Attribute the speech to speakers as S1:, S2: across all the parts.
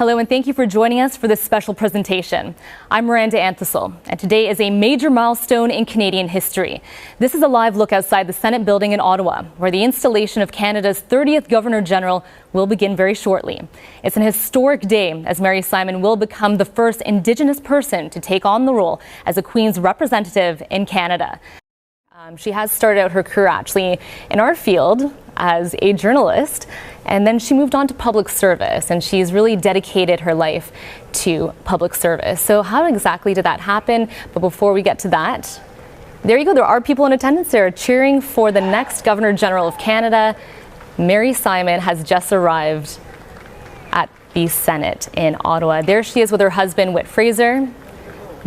S1: Hello and thank you for joining us for this special presentation. I'm Miranda Anthesol, and today is a major milestone in Canadian history. This is a live look outside the Senate building in Ottawa, where the installation of Canada's 30th Governor-General will begin very shortly. It's an historic day, as Mary Simon will become the first Indigenous person to take on the role as a Queen's representative in Canada. She has started out her career actually in our field as a journalist, and then she moved on to public service, and she's really dedicated her life to public service. So how exactly did that happen? But before we get to that, there you go. There are people in attendance there cheering for the next Governor-General of Canada. Mary Simon has just arrived at the Senate in Ottawa. There she is with her husband, Whit Fraser,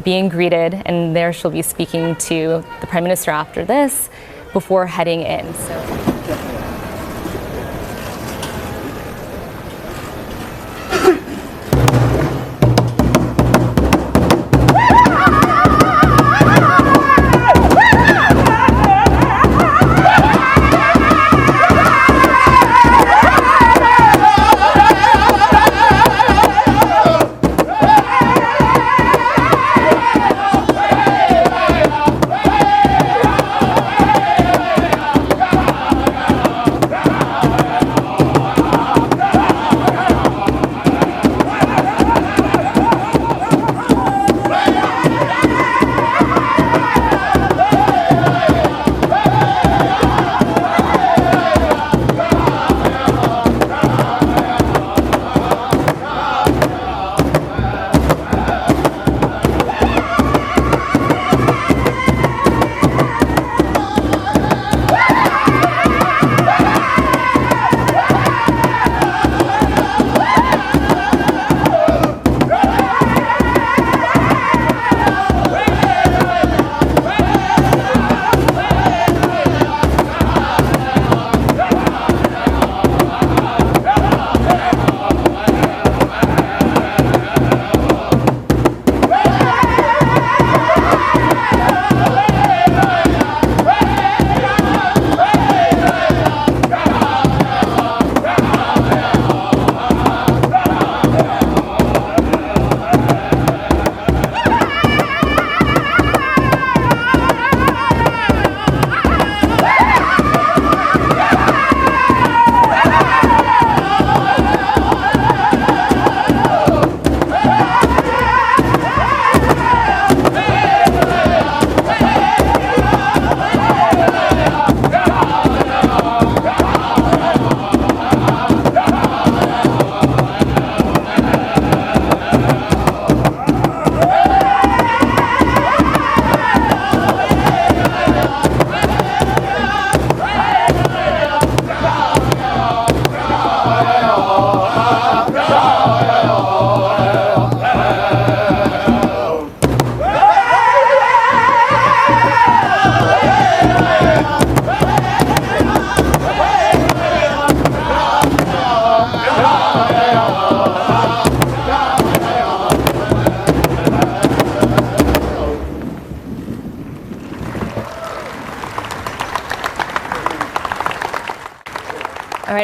S1: being greeted, and there she'll be speaking to the Prime Minister after this before heading in.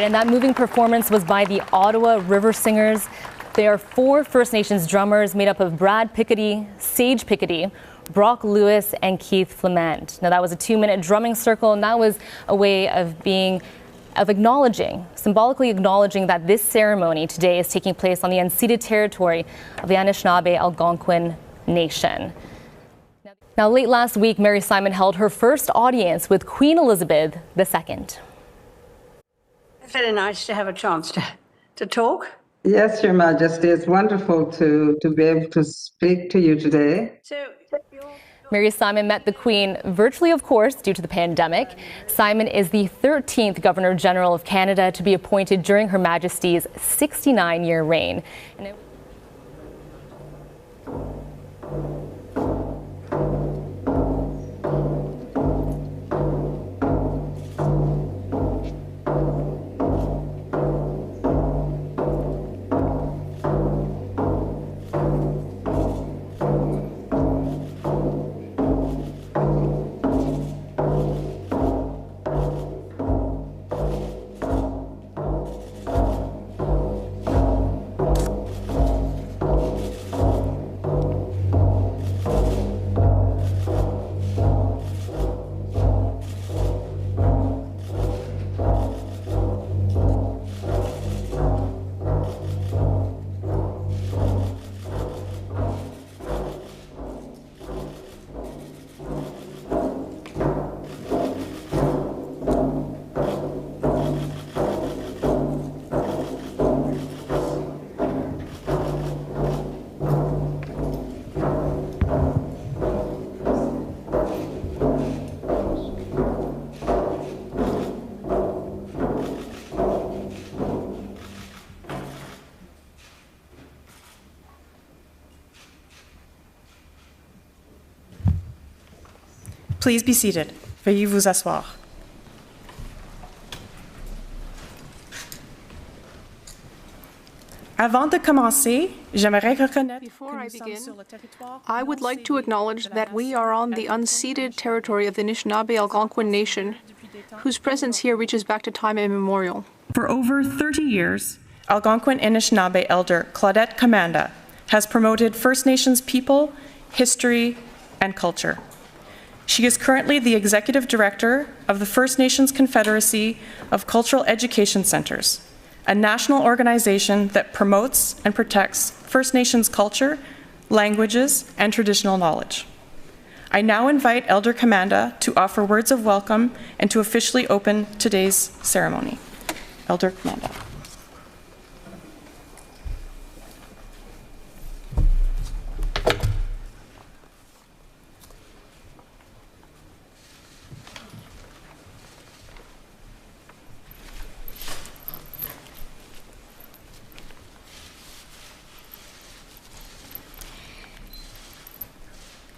S1: And that moving performance was by the Ottawa River Singers. They are 4 First Nations drummers made up of Brad Pickety, Sage Pickety, Brock Lewis, and Keith Flement. Now that was a 2-minute drumming circle, and that was a way of symbolically acknowledging that this ceremony today is taking place on the unceded territory of the Anishinaabe Algonquin Nation. Now late last week, Mary Simon held her first audience with Queen Elizabeth II.
S2: It's very nice to have a chance to talk.
S3: Yes, Your Majesty. It's wonderful to be able to speak to you today.
S1: Mary Simon met the Queen virtually, of course, due to the pandemic. Simon is the 13th Governor-General of Canada to be appointed during Her Majesty's 69-year reign.
S4: Please be seated. Veuillez vous asseoir. Avant de commencer, j'aimerais reconnaître
S5: Before
S4: que
S5: I
S4: nous sommes
S5: begin,
S4: sur le territoire
S5: I would like to
S4: non
S5: acknowledge
S4: cédé de la
S5: that we are on the unceded territory of the Anishinaabe Algonquin Nation, whose presence here reaches back to time immemorial.
S4: For over 30 years, Algonquin Anishinaabe elder Claudette Commanda has promoted First Nations people, history, and culture. She is currently the Executive Director of the First Nations Confederacy of Cultural Education Centers, a national organization that promotes and protects First Nations culture, languages, and traditional knowledge. I now invite Elder Commanda to offer words of welcome and to officially open today's ceremony. Elder Commanda.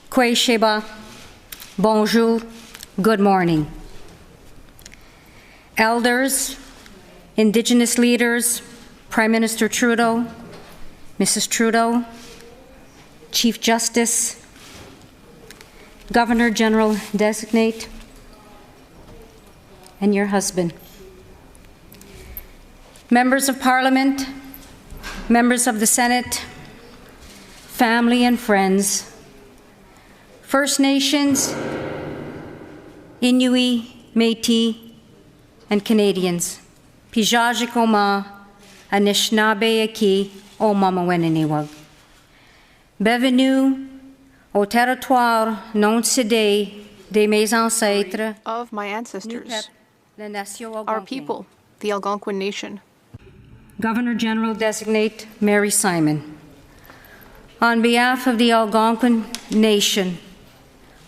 S6: Kwe Sheba, bonjour, good morning. Elders, Indigenous leaders, Prime Minister Trudeau, Mrs. Trudeau, Chief Justice, Governor General Designate, and your husband. Members of Parliament, members of the Senate, family and friends, First Nations, Inuit, Métis, and Canadians, Pijajikoma, Anishinaabe Aki, O Mamaweniniwag. Bienvenue au territoire non cédé de mes ancêtres,
S5: Of my ancestors,
S6: la nation
S5: our
S6: Algonquin.
S5: people, the Algonquin Nation.
S6: Governor General Designate Mary Simon. On behalf of the Algonquin Nation,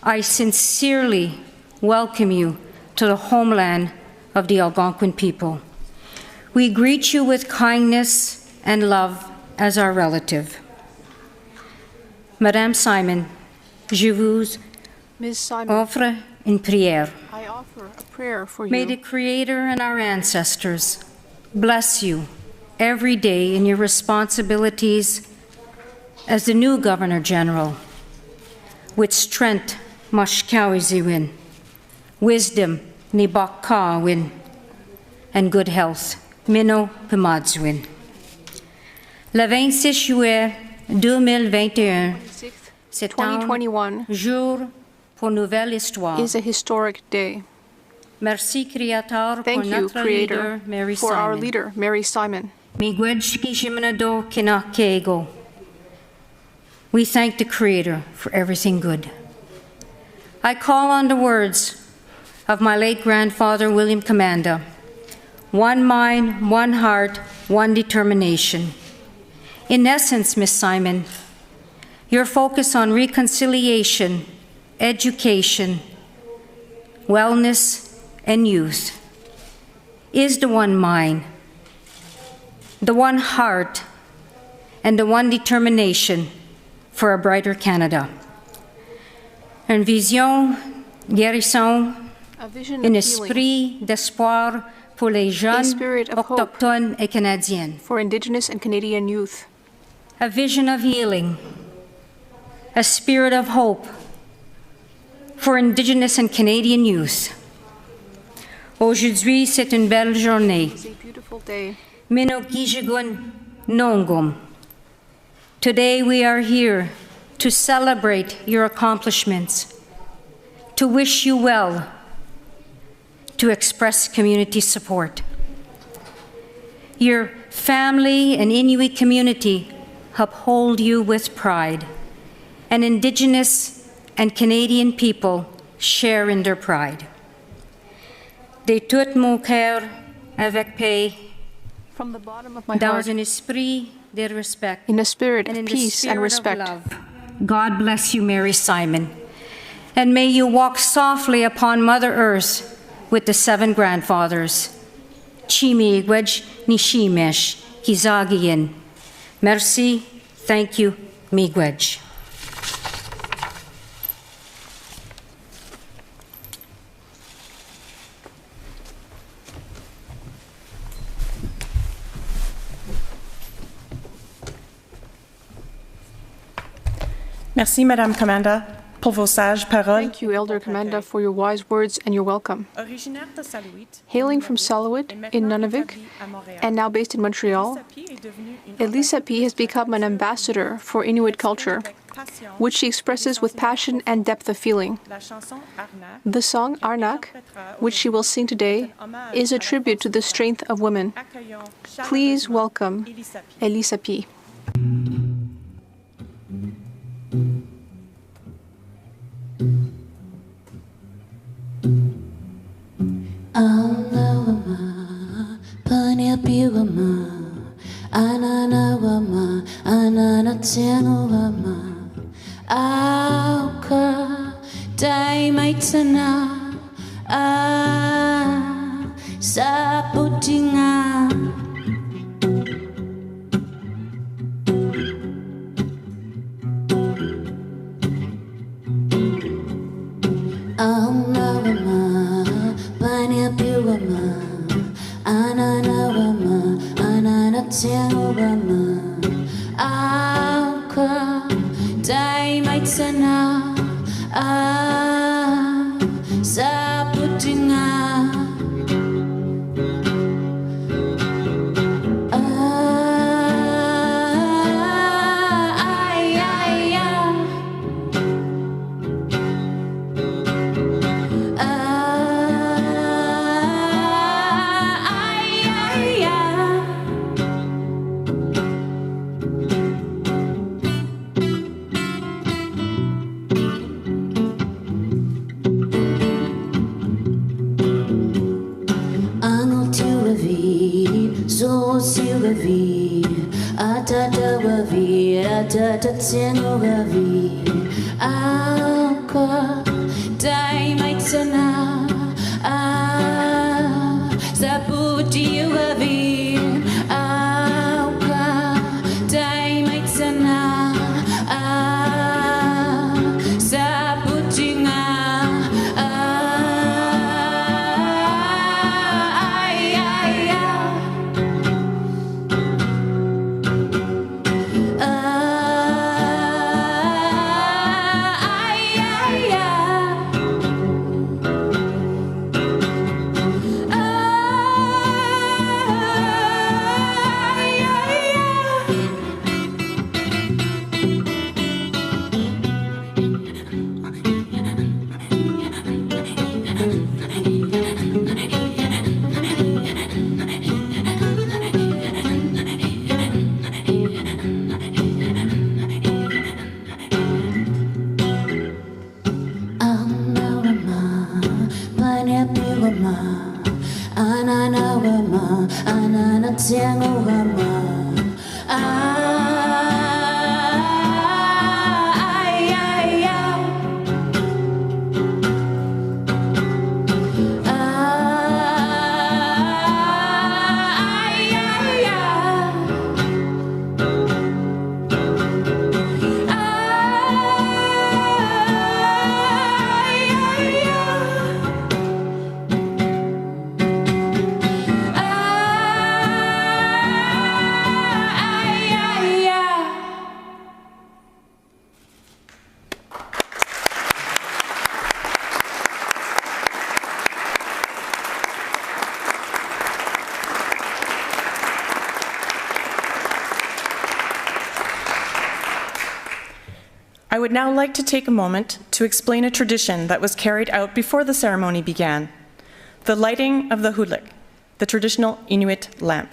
S6: I sincerely welcome you to the homeland of the Algonquin people. We greet you with kindness and love as our relative. Madame Simon, je vous
S5: Ms. Simon,
S6: offre une prière.
S5: I offer a prayer for
S6: May the
S5: you.
S6: Creator and our ancestors bless you every day in your responsibilities as the new Governor General, with strength mashkawiziwin, wisdom nibakawin, and good health mino pimadzwin. Le 26 juillet 2021,
S5: 26th,
S6: c'est un
S5: 2021
S6: jour pour nouvelle histoire.
S5: is a historic day.
S6: Merci, Créateur, pour
S5: Thank you,
S6: notre
S5: Creator,
S6: leader, Mary
S5: for
S6: Simon.
S5: our leader, Mary Simon.
S6: Miigwech kishimanado kinakego. We thank the Creator for everything good. I call on the words of my late grandfather, William Commanda. One mind, one heart, one determination. In essence, Miss Simon, your focus on reconciliation, education, wellness, and youth is the one mind, the one heart, and the one determination for a brighter Canada. Une vision, guérison,
S5: A vision
S6: un
S5: of healing
S6: esprit d'espoir pour les jeunes
S5: spirit of hope
S6: autochtones et canadiennes.
S5: for Indigenous and Canadian youth.
S6: A vision of healing, a spirit of hope for Indigenous and Canadian youth. Aujourd'hui, c'est une belle journée.
S5: It's a beautiful day.
S6: Minokijigun Nongum. Today we are here to celebrate your accomplishments, to wish you well, to express community support. Your family and Inuit community uphold you with pride, and Indigenous and Canadian people share in their pride. De tout mon cœur, avec paix,
S5: From the bottom of my
S6: dans
S5: heart,
S6: un esprit de respect,
S5: in a spirit
S6: and
S5: of
S6: in the
S5: peace and
S6: spirit of
S5: respect,
S6: love. God bless you, Mary Simon, and may you walk softly upon Mother Earth with the 7 grandfathers. Chimiigwej nishimesh kizagiyin. Merci, thank you, miigwej.
S4: Merci, Madame Commanda, pour vos sages paroles.
S5: Thank you, Elder Commanda, for your wise words and your welcome.
S4: Originaire de Salouit,
S5: Hailing from Salouit in Nunavik and now based in Montreal, Elisa P. has become an ambassador for Inuit culture, which she expresses with passion and depth of feeling. The song Arnak, which she will sing today, is a tribute to the strength of women. Please welcome Elisa P.
S7: Anawama, Panyapiwama, Ananawama, Ananatianawama, Auka, Daimaitana, Saputinga. Anawama, Panyapiwama, Ananawama, Ananatianawama, Auka, Daimaitana, Saputinga. Atatatsenogavi, Auka, Daimaitsana, Saputiugavi, Auka, Daimaitsana, Saputinga. Ananawama, Ananatianawama,
S4: I would now like to take a moment to explain a tradition that was carried out before the ceremony began, the lighting of the hulik, the traditional Inuit lamp.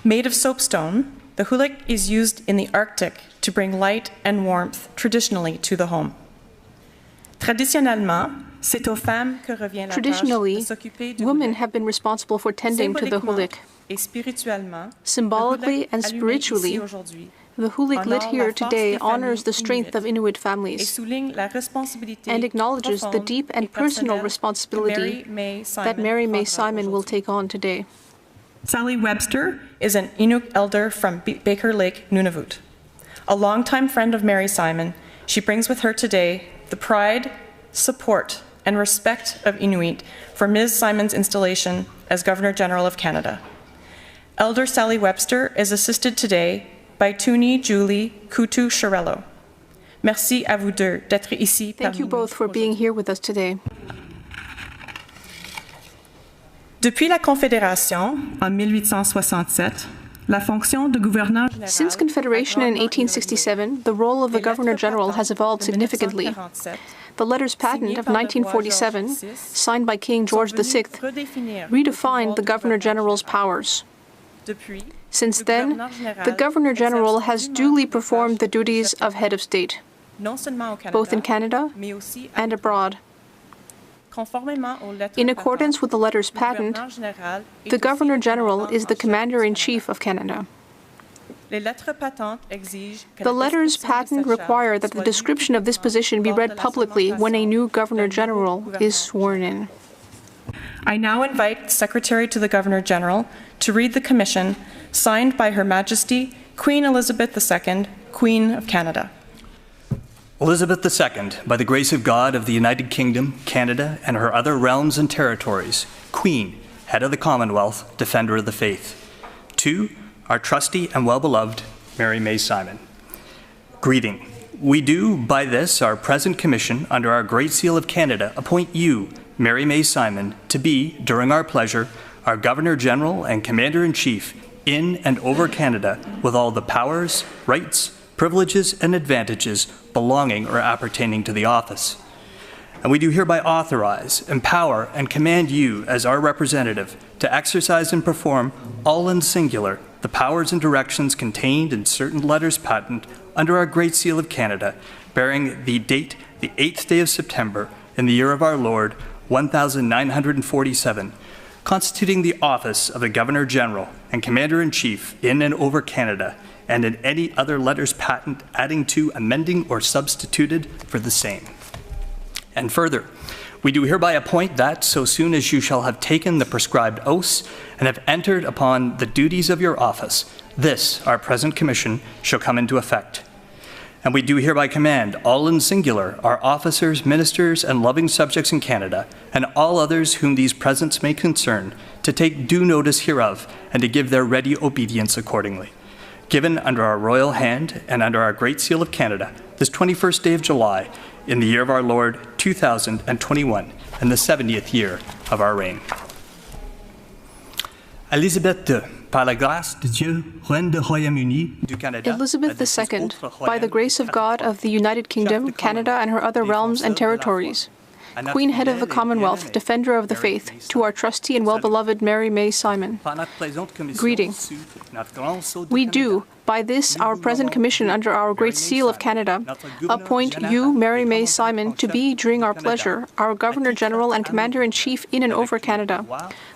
S4: Made of soapstone, the hulik is used in the Arctic to bring light and warmth traditionally to the home. Traditionnellement, c'est aux femmes que revient la tâche de s'occuper du
S5: women
S4: hulik.
S5: have been responsible for tending to the hulik.
S4: Et spirituellement,
S5: Symbolically
S4: le hulik
S5: and
S4: allumé
S5: spiritually,
S4: ici aujourd'hui
S5: the hulik lit
S4: honore
S5: here
S4: la force
S5: today
S4: des
S5: honors the
S4: familles
S5: strength of Inuit
S4: et
S5: families
S4: souligne la responsabilité
S5: and acknowledges the
S4: profonde
S5: deep
S4: et
S5: and personal
S4: personnelle
S5: responsibility
S4: que Mary
S5: that Mary May
S4: prendra
S5: Simon will
S4: aujourd'hui.
S5: take on today.
S4: Sally Webster is an Inuk elder from Baker Lake, Nunavut. A longtime friend of Mary Simon, she brings with her today the pride, support, and respect of Inuit for Ms. Simon's installation as Governor General of Canada. Elder Sally Webster is assisted today by Tuni Julie Kutu Sharello. Merci à vous deux d'être ici
S5: Thank
S4: parmi
S5: you
S4: nous
S5: both for being here with us today.
S4: Depuis la Confédération, en 1867, la fonction de gouverneur général
S5: Since Confederation in 1867, the role of the Governor General has evolved significantly. The Letters Patent of 1947, signed by King George VI, redefined the Governor General's powers. Since then, the Governor General has duly performed the duties of head of state, both in Canada and abroad. In accordance with the Letters Patent, the Governor General is the Commander-in-Chief of Canada. The Letters Patent require that the description of this position be read publicly when a new Governor General is sworn in.
S4: I now invite Secretary to the Governor General to read the commission signed by Her Majesty Queen Elizabeth II, Queen of Canada.
S8: Elizabeth II, by the grace of God of the United Kingdom, Canada, and her other realms and territories, Queen, Head of the Commonwealth, Defender of the Faith. 2, our trusty and well-beloved Mary May Simon. Greeting. We do, by this, our present commission, under our Great Seal of Canada, appoint you, Mary May Simon, to be, during our pleasure, our Governor-General and Commander-in-Chief in and over Canada, with all the powers, rights, privileges, and advantages belonging or appertaining to the office. And we do hereby authorize, empower, and command you, as our representative, to exercise and perform, all in singular, the powers and directions contained in certain letters patent under our Great Seal of Canada, bearing the date the 8th day of September, in the year of our Lord, 1947, constituting the office of the Governor-General and Commander-in-Chief in and over Canada, and in any other letters patent adding to, amending, or substituted for the same. And further, we do hereby appoint that, so soon as you shall have taken the prescribed oaths and have entered upon the duties of your office, this, our present commission, shall come into effect. And we do hereby command, all in singular, our officers, ministers, and loving subjects in Canada, and all others whom these presents may concern, to take due notice hereof, and to give their ready obedience accordingly. Given under our royal hand and under our Great Seal of Canada, this 21st day of July, in the year of our Lord, 2021, and the 70th year of our reign. Elizabeth II, par la grâce de Dieu, reine du Royaume-Uni, du Canada,
S5: Elizabeth II, by the grace of God of the United Kingdom, Canada, and her other realms and territories. Queen, Head of the Commonwealth, Defender of the Faith, to our trusty and well-beloved Mary May Simon. Greeting. We do, by this, our present commission under our Great Seal of Canada, appoint you, Mary May Simon, to be, during our pleasure, our Governor-General and Commander-in-Chief in and over Canada,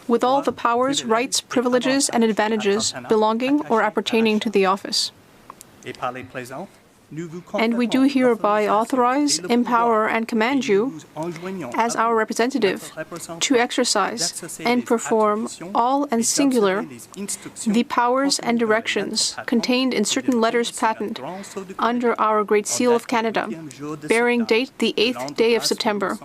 S5: with all the powers, rights, privileges, and advantages belonging or appertaining to the office. And we do hereby authorize, empower, and command you, as our representative, to exercise and perform all and singular the powers and directions contained in certain letters patent under our Great Seal of Canada, bearing date the 8th day of September,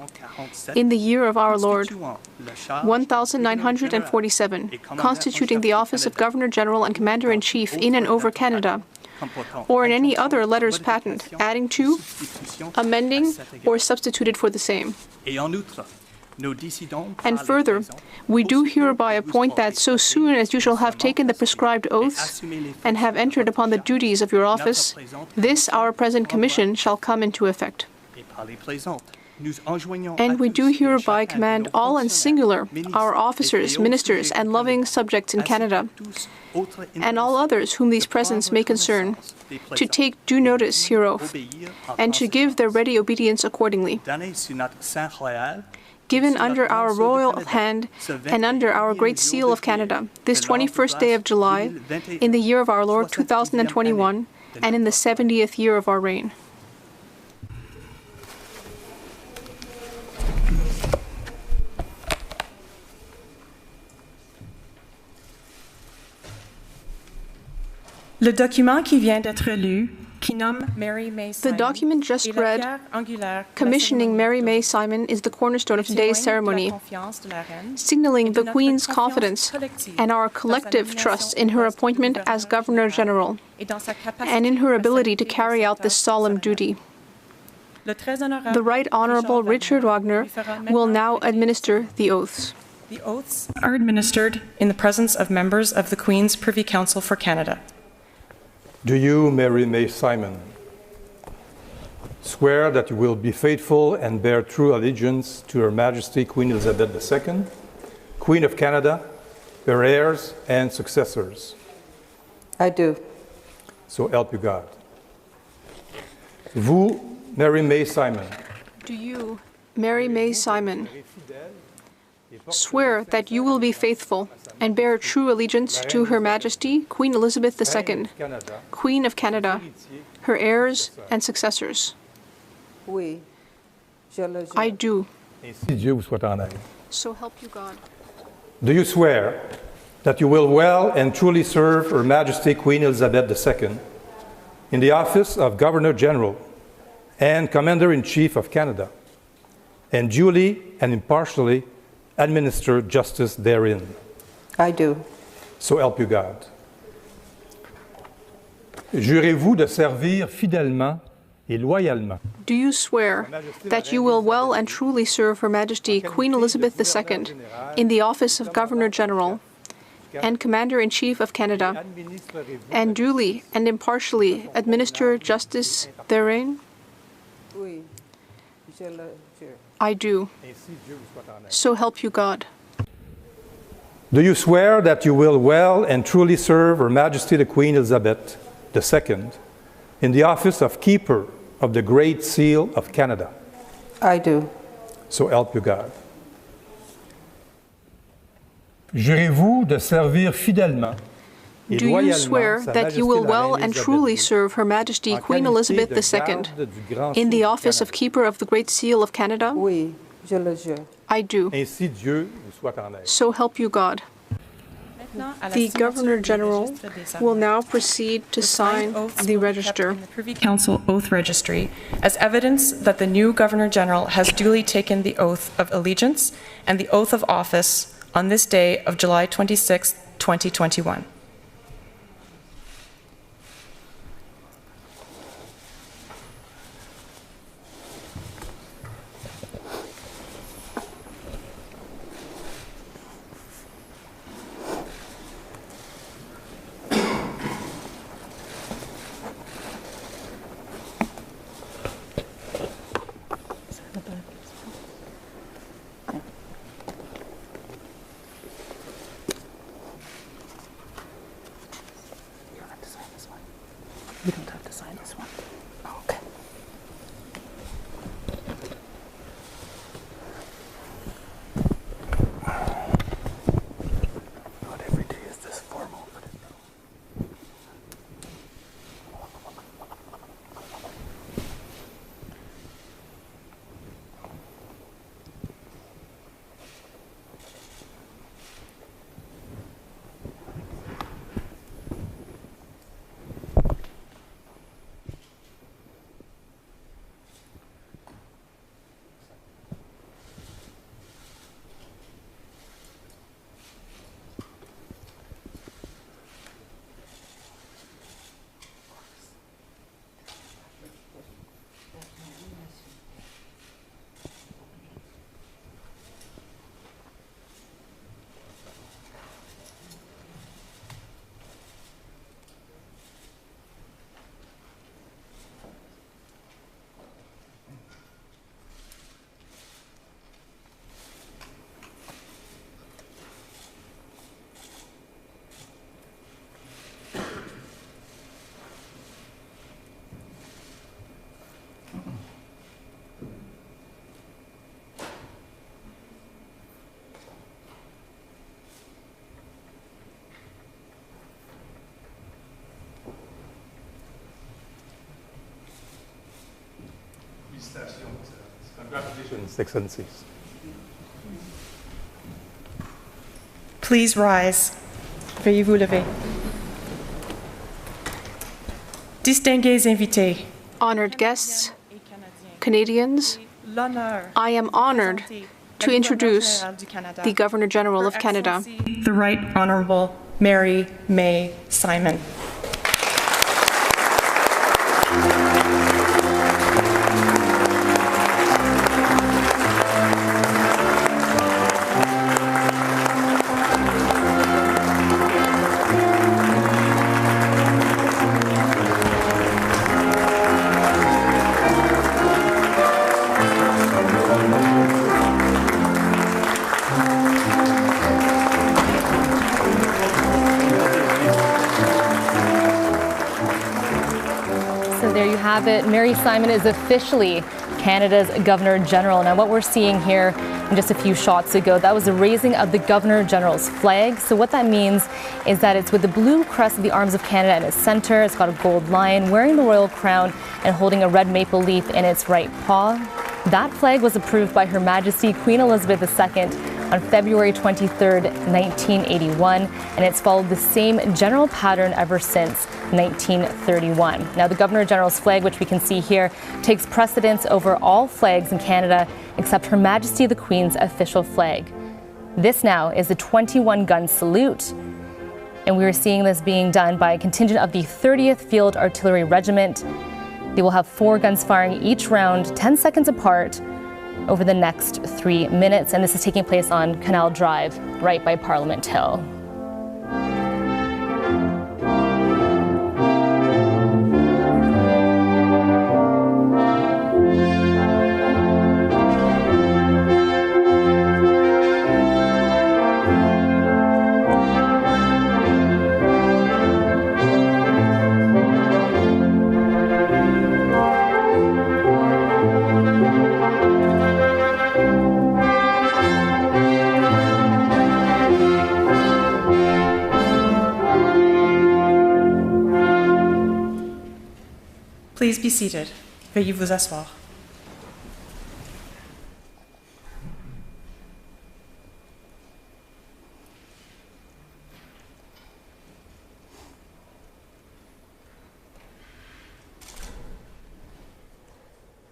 S5: in the year of our Lord, 1947, constituting the office of Governor-General and Commander-in-Chief in and over Canada, or in any other letters patent, adding to, amending, or substituted for the same. And further, we do hereby appoint that so soon as you shall have taken the prescribed oaths and have entered upon the duties of your office, this our present commission shall come into effect. And we do hereby command all and singular, our officers, ministers, and loving subjects in Canada, and all others whom these presents may concern, to take due notice hereof, and to give their ready obedience accordingly. Given under our royal hand and under our Great Seal of Canada, this 21st day of July, in the year of our Lord 2021, and in the 70th year of our reign.
S4: Le document qui vient d'être lu, qui nomme Mary May
S5: The
S4: Simon,
S5: document just read, commissioning Mary May Simon, is the cornerstone of today's ceremony, signaling the Queen's confidence and our collective trust in her appointment as Governor-General, and in her ability to carry out this solemn duty. The Right Honourable Richard Wagner will now administer the oaths.
S4: The oaths are administered in the presence of members of the Queen's Privy Council for Canada.
S9: Do you, Mary May Simon, swear that you will be faithful and bear true allegiance to Her Majesty Queen Elizabeth II, Queen of Canada, her heirs and successors?
S3: I do.
S9: So help you God. Vous, Mary May Simon,
S5: Do you, Mary May Simon, swear that you will be faithful and bear true allegiance to Her Majesty Queen Elizabeth II, Queen of Canada, her heirs and successors?
S3: Oui.
S5: I do.
S9: Ainsi Dieu vous soit en aide.
S5: So help you God.
S9: Do you swear that you will well and truly serve Her Majesty Queen Elizabeth II in the office of Governor-General and Commander-in-Chief of Canada, and duly and impartially administer justice therein?
S3: I do.
S9: So help you God. Jurez-vous de servir fidèlement et loyalement
S5: Do you swear that you will well and truly serve Her Majesty Queen Elizabeth II in the office of Governor-General and Commander-in-Chief of Canada, and duly and impartially administer justice therein?
S3: Oui. Je le jure.
S5: I do. So help you God.
S9: Do you swear that you will well and truly serve Her Majesty the Queen Elizabeth II in the office of Keeper of the Great Seal of Canada?
S3: I do.
S9: So help you God. Jurez-vous de servir fidèlement et
S5: Do you
S9: loyalement
S5: swear
S9: Sa
S5: that you
S9: Majesté
S5: will
S9: la
S5: well
S9: Reine
S5: and
S9: Élisabeth
S5: truly
S9: II
S5: serve Her Majesty
S9: en
S5: Queen
S9: qualité
S5: Elizabeth
S9: de garde
S5: II
S9: du Grand
S5: in the
S9: Sceau
S5: office of
S9: Canada?
S5: Keeper of the Great Seal of Canada?
S3: Oui. Je le jure.
S5: I do.
S9: Ainsi Dieu vous soit en aide.
S5: So help you God. The Governor-General will now proceed to sign the register.
S4: In the Privy Council Oath Registry as evidence that the new Governor-General has duly taken the oath of allegiance and the oath of office on this day of July 26, 2021.
S10: You don't have to sign this one. Okay. Not every day is this formal, but
S9: Congratulations, Excellencies.
S4: Please rise. Veuillez vous lever. Distingués invités,
S5: Honored guests, Canadians, I am honored to introduce the Governor-General of Canada,
S4: the Right Honourable Mary May Simon.
S1: So there you have it. Mary Simon is officially Canada's Governor General. Now what we're seeing here in just a few shots ago, that was the raising of the Governor General's flag. So what that means is that it's with the blue crest of the Arms of Canada in its center. It's got a gold lion, wearing the royal crown and holding a red maple leaf in its right paw. That flag was approved by Her Majesty Queen Elizabeth II on February 23rd, 1981, and it's followed the same general pattern ever since 1931. Now, the Governor General's flag, which we can see here, takes precedence over all flags in Canada except Her Majesty the Queen's official flag. This now is the 21-gun salute, and we are seeing this being done by a contingent of the 30th Field Artillery Regiment. They will have 4 guns firing each round 10 seconds apart over the next 3 minutes, and this is taking place on Canal Drive, right by Parliament Hill.
S4: Please be seated. Veuillez vous asseoir.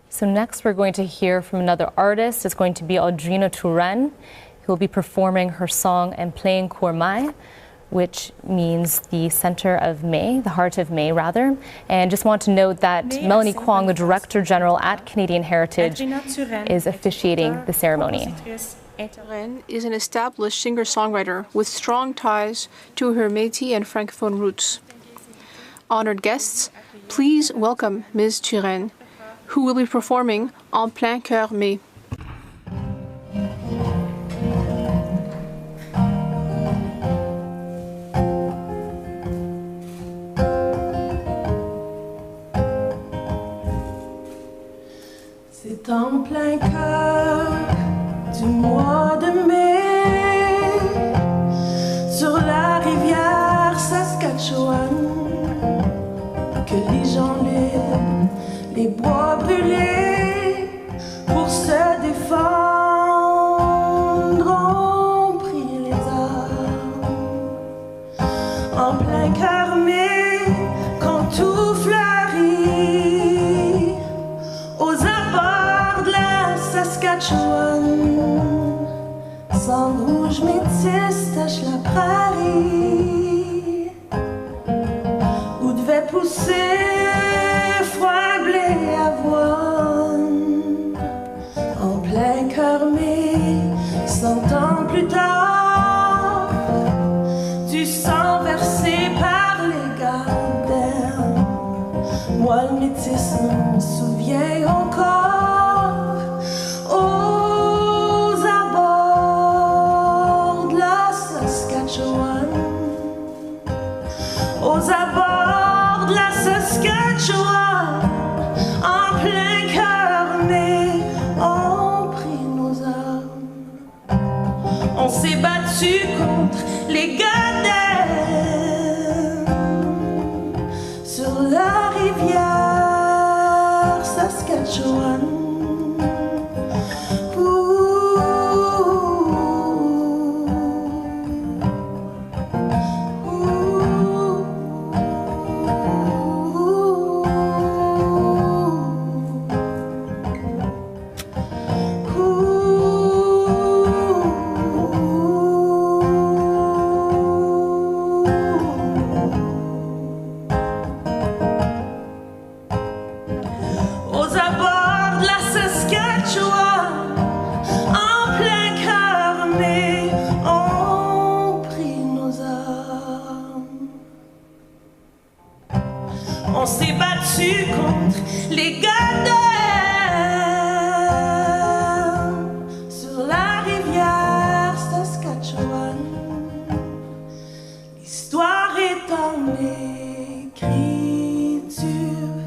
S1: So next we're going to hear from another artist. It's going to be Audrina Touraine, who will be performing her song En plein cœur May, which means the center of May, the heart of May rather. And just want to note that Melanie Kwong, the Director General at Canadian Heritage, is officiating the ceremony.
S5: Touraine is an established singer-songwriter with strong ties to her Métis and Francophone roots. Honored guests, please welcome Ms. Touraine, who will be performing En plein cœur May.
S11: C'est en plein cœur du mois de mai, sur la rivière Saskatchewan, que les gens libres, les bois brûlés, pour se défendre ont pris les armes. En plein cœur mai, quand tout fleurit, aux abords de la Saskatchewan, sang rouge métis tache la prairie, où devait pousser froid blé avoine. En plein cœur mai, 100 ans plus tard, du sang versé par les gardes. Moi le métis m'en souviens encore, aux abords de la Saskatchewan, aux abords de la Saskatchewan, en plein cœur mai, on prit nos armes. On s'est battu contre les Godins sur la rivière Saskatchewan. On s'est battu contre les Godins sur la rivière Saskatchewan. L'histoire est en écriture,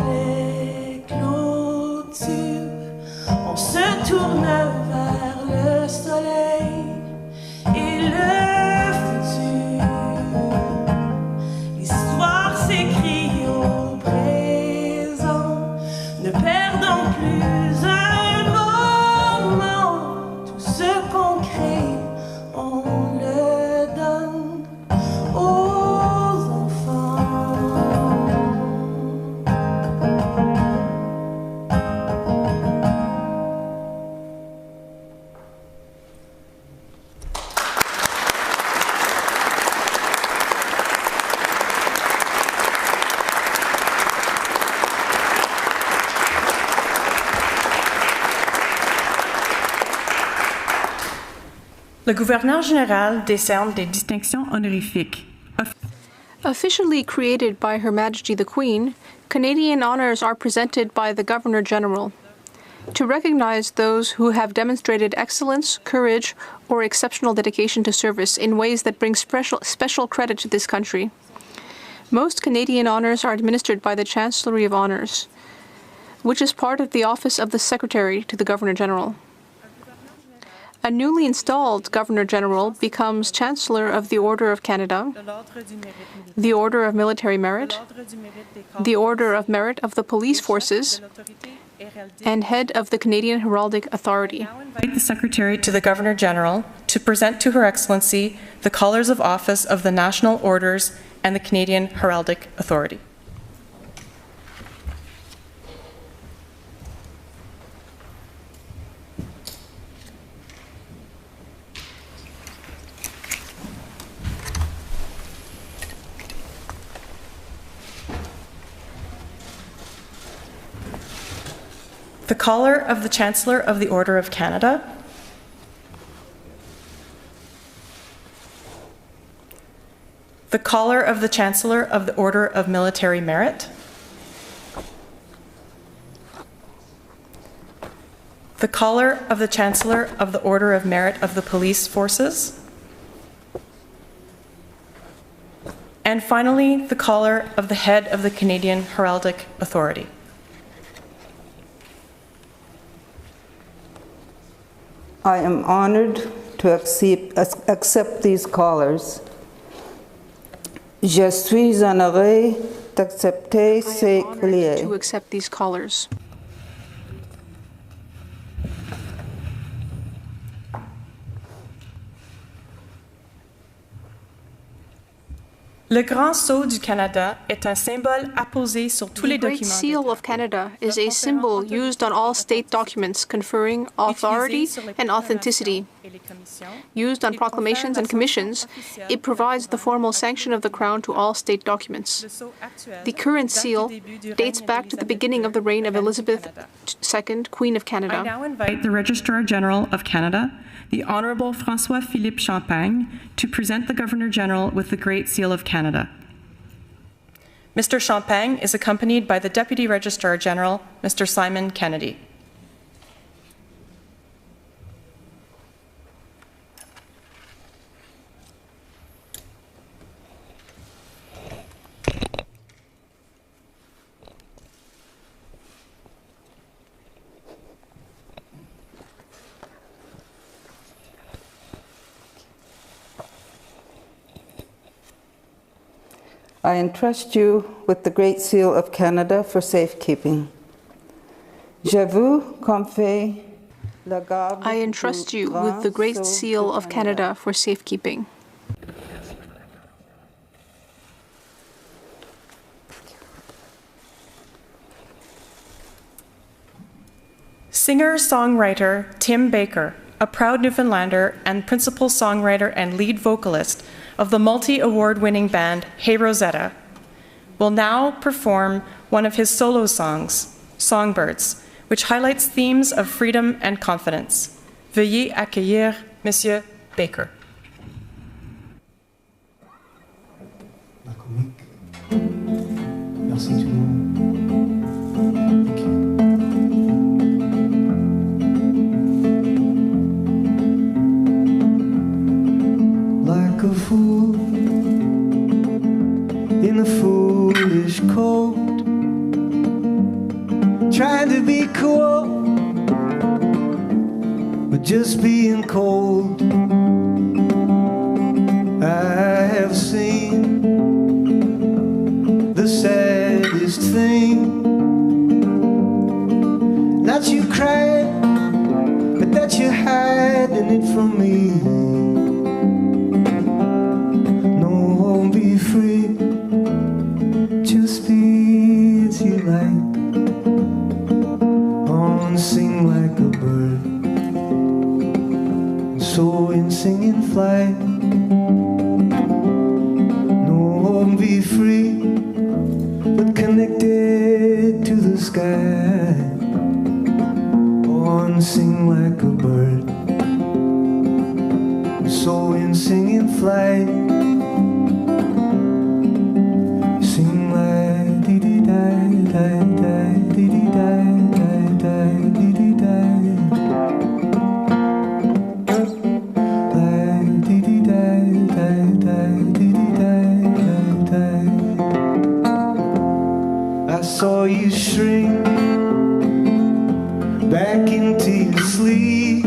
S11: les clôtures, on se tourne vers le soleil et le futur. L'histoire s'écrit au présent, ne perdons plus un moment. Tout ce qu'on crée, on le donne aux enfants.
S4: Le gouverneur général décerne des distinctions honorifiques.
S5: Officially created by Her Majesty the Queen, Canadian honors are presented by the Governor General to recognize those who have demonstrated excellence, courage, or exceptional dedication to service in ways that bring special credit to this country. Most Canadian honors are administered by the Chancellery of Honors, which is part of the Office of the Secretary to the Governor General. A newly installed Governor General becomes Chancellor of the Order of Canada, the Order of Military Merit, the Order of Merit of the Police Forces, and head of the Canadian Heraldic Authority.
S4: I invite the Secretary to the Governor General to present to Her Excellency the Collars of Office of the National Orders and the Canadian Heraldic Authority. The Collar of the Chancellor of the Order of Canada, the Collar of the Chancellor of the Order of Military Merit, the Collar of the Chancellor of the Order of Merit of the Police Forces, and finally, the Collar of the Head of the Canadian Heraldic Authority.
S12: I am honored to accept these collars. Je suis honoré d'accepter ces colliers.
S5: To accept these collars.
S4: Le Grand Sceau du Canada est un symbole apposé sur tous les
S5: documents. The Great Seal of Canada is a symbol used on all state documents conferring authority and authenticity. Used on proclamations and commissions, it provides the formal sanction of the Crown to all state documents. The current seal dates back to the beginning of the reign of Elizabeth II, Queen of Canada.
S4: I now invite the Registrar General of Canada, the Honourable François-Philippe Champagne, to present the Governor General with the Great Seal of Canada. Mr. Champagne is accompanied by the Deputy Registrar General, Mr. Simon Kennedy.
S12: I entrust you with the Great Seal of Canada for safekeeping. Je vous confie la garde.
S5: I entrust you with the Great Seal of Canada for safekeeping.
S4: Singer-songwriter Tim Baker, a proud Newfoundlander and principal songwriter and lead vocalist of the multi-award-winning band Hey Rosetta, will now perform one of his solo songs, Songbirds, which highlights themes of freedom and confidence. Veuillez accueillir Monsieur Baker.
S13: Merci tout le monde. Like a fool in a foolish coat, trying to be cool, but just being cold. I have seen the saddest thing, not you crying, but that you're hiding it from me. No, be free, just be as you like. On, sing like a bird, soar and sing and fly. No, be free, but connected to the sky. On, sing like a bird, soar and sing and fly. Sing like dee-dee-die-die-die, dee-dee-die-die-die, dee-dee-die. Like dee-dee-die-die-die, dee-dee-die-die-die. I saw you shrink back into your sleeves.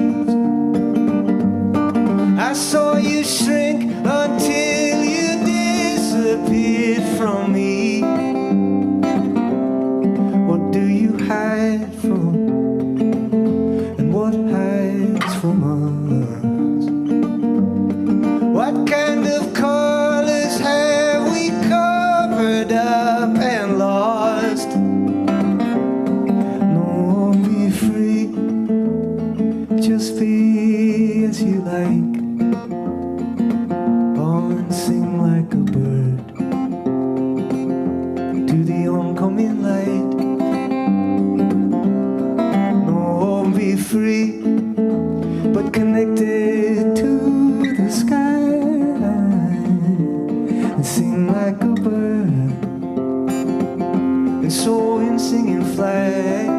S13: I saw you shrink until you disappeared from me. What do you hide from? And what hides from us? What kind of colors have we covered up and lost? No, be free, just be as you like. On, sing like a bird to the oncoming light. No, be free, but connected to the sky. And sing like a bird, and soar and sing and fly.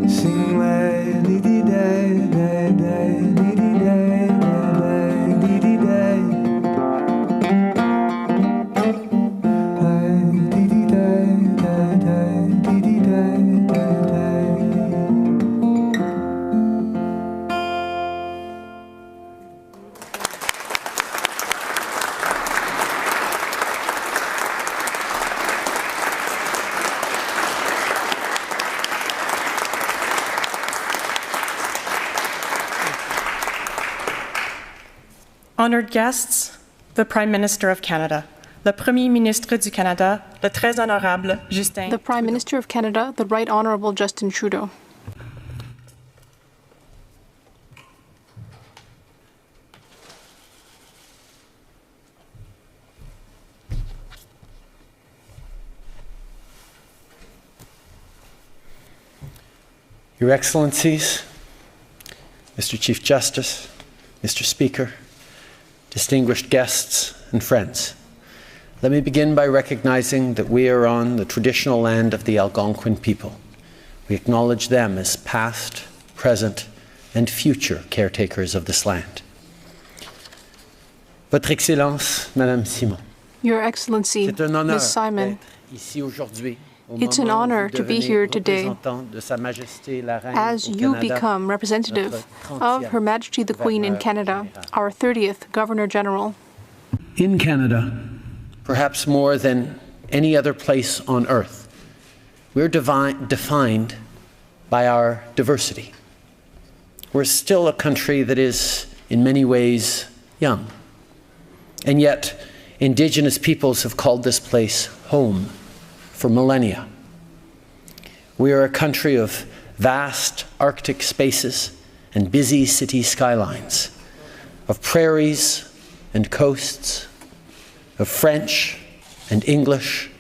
S13: Sing like dee-dee-die-die-die, dee-dee-die-die-die, dee-dee-die. Like dee-dee-die-die-die, dee-dee-die-die-die.
S4: Honored guests, the Prime Minister of Canada, le Premier Ministre du Canada, le très honorable Justin.
S5: The Prime Minister of Canada, the Right Honourable Justin Trudeau.
S14: Your Excellencies, Mr. Chief Justice, Mr. Speaker, distinguished guests and friends, let me begin by recognizing that we are on the traditional land of the Algonquin people. We acknowledge them as past, present, and future caretakers of this land. Votre Excellence, Madame Simon.
S5: Your Excellency, Ms. Simon,
S14: ici aujourd'hui.
S5: it's an honor to be here today as you become representative of Her Majesty the Queen in Canada, our 30th Governor General.
S14: In Canada, perhaps more than any other place on earth, we're defined by our diversity. We're still a country that is, in many ways, young. And yet, Indigenous peoples have called this place home for millennia. We are a country of vast Arctic spaces and busy city skylines, of prairies and coasts, of French and English,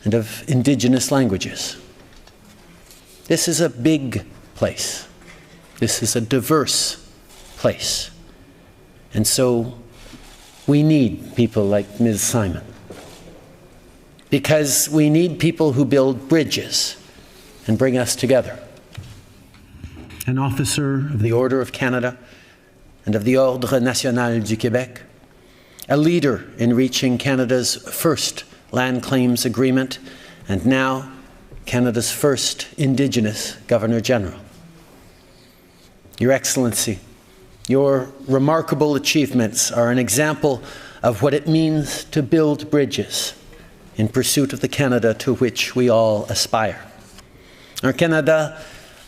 S14: and of Indigenous languages. This is a big place. This is a diverse place. And so we need people like Ms. Simon, because we need people who build bridges and bring us together. An officer of the Order of Canada and of the Ordre National du Québec, a leader in reaching Canada's first land claims agreement and now Canada's first Indigenous Governor-General. Your Excellency, your remarkable achievements are an example of what it means to build bridges in pursuit of the Canada to which we all aspire. Un Canada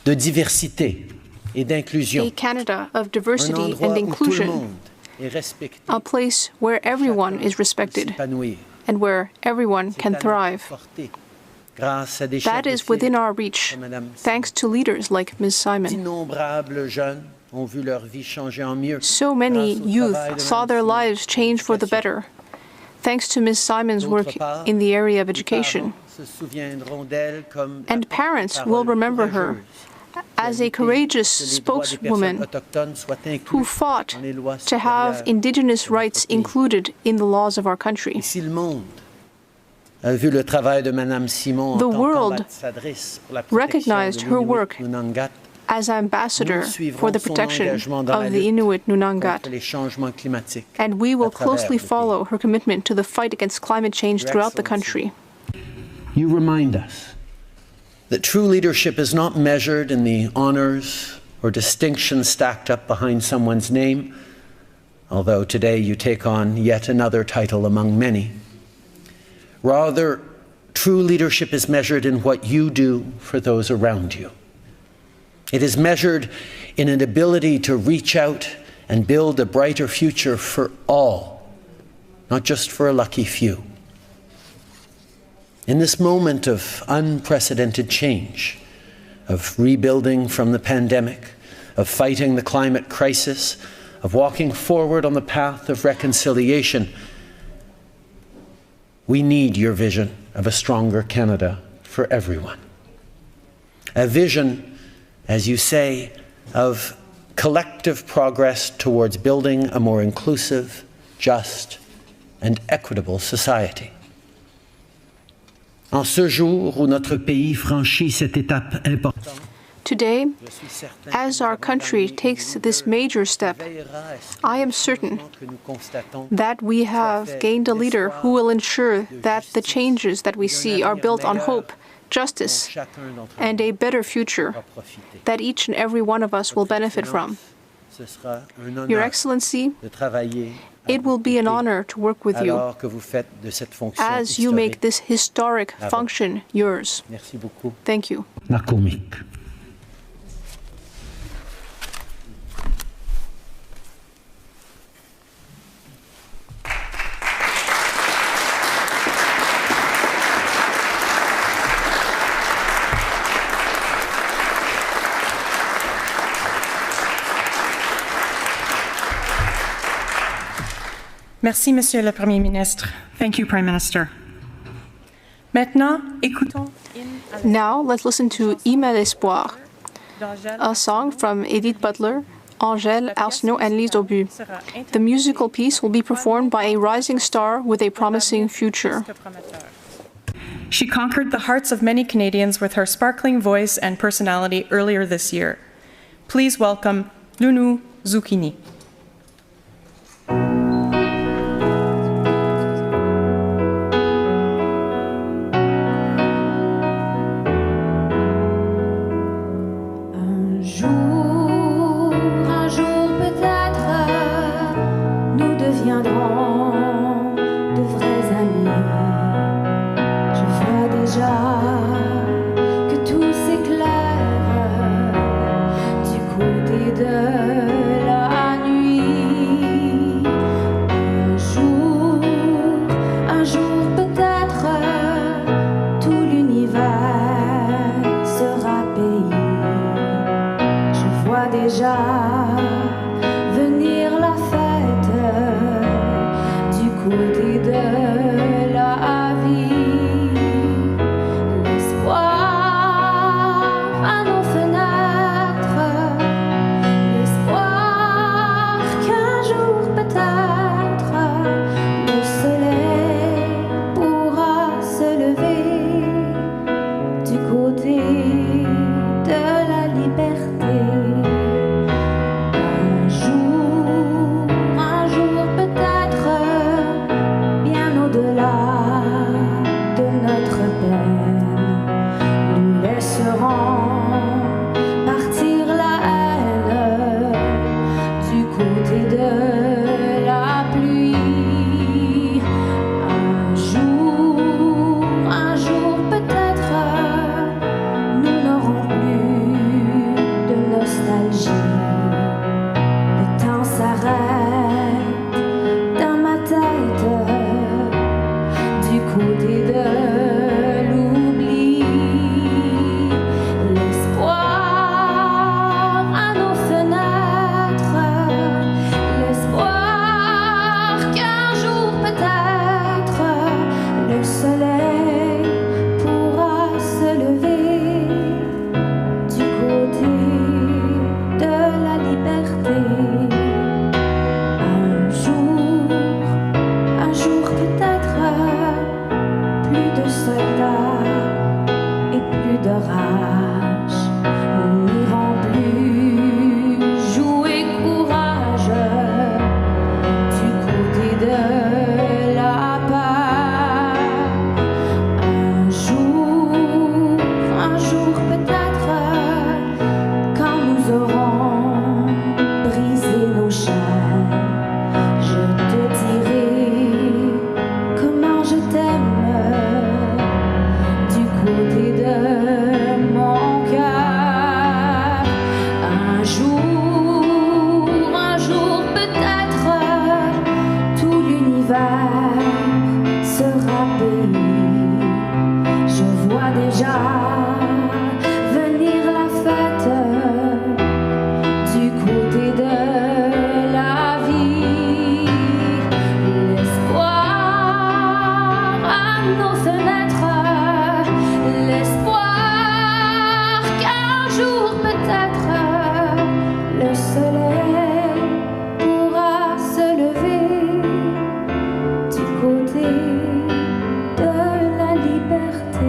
S14: de diversité et d'inclusion.
S5: A Canada of diversity and inclusion. A place where everyone is respected and where everyone can thrive. That is within our reach, thanks to leaders like Ms. Simon. So many youth saw their lives change for the better, thanks to Ms. Simon's work in the area of education. And parents will remember her as a courageous spokeswoman who fought to have Indigenous rights included in the laws of our country. The world recognized her work as ambassador for the protection of the Inuit Nunavik, and we will closely follow her commitment to the fight against climate change throughout the country.
S14: You remind us that true leadership is not measured in the honors or distinctions stacked up behind someone's name, although today you take on yet another title among many. Rather, true leadership is measured in what you do for those around you. It is measured in an ability to reach out and build a brighter future for all, not just for a lucky few. In this moment of unprecedented change, of rebuilding from the pandemic, of fighting the climate crisis, of walking forward on the path of reconciliation, we need your vision of a stronger Canada for everyone. A vision, as you say, of collective progress towards building a more inclusive, just, and equitable society. En ce jour où notre pays franchit cette étape importante,
S5: today, as our country takes this major step, I am certain that we have gained a leader who will ensure that the changes that we see are built on hope, justice, and a better future that each and every one of us will benefit from. Your Excellency, it will be an honor to work with you as you make this historic function yours. Thank you.
S4: Merci, Monsieur le Premier ministre. Thank you, Prime Minister. Maintenant, écoutons.
S5: Now, let's listen to Ima l'Espoir, a song from Edith Butler, Angèle, Arsenault, and Lise Aubu. The musical piece will be performed by a rising star with a promising future.
S4: She conquered the hearts of many Canadians with her sparkling voice and personality earlier this year. Please welcome Lunu Zucchini.
S7: de notre Père. vois déjà venir la fête du côté de la vie. L'espoir à nos fenêtres, l'espoir qu'un jour peut-être le soleil pourra se lever du côté de la liberté.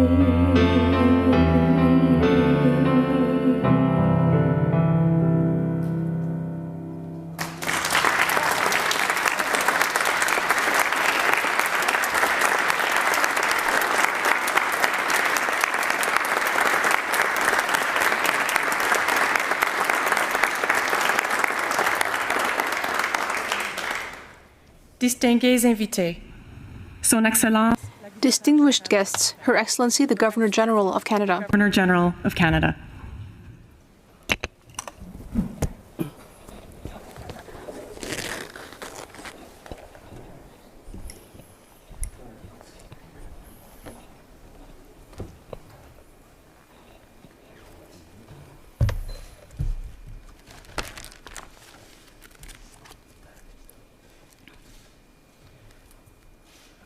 S4: Distingués invités, Son Excellence,
S5: Distinguished guests, Her Excellency the Governor General of Canada.
S4: Governor General of Canada.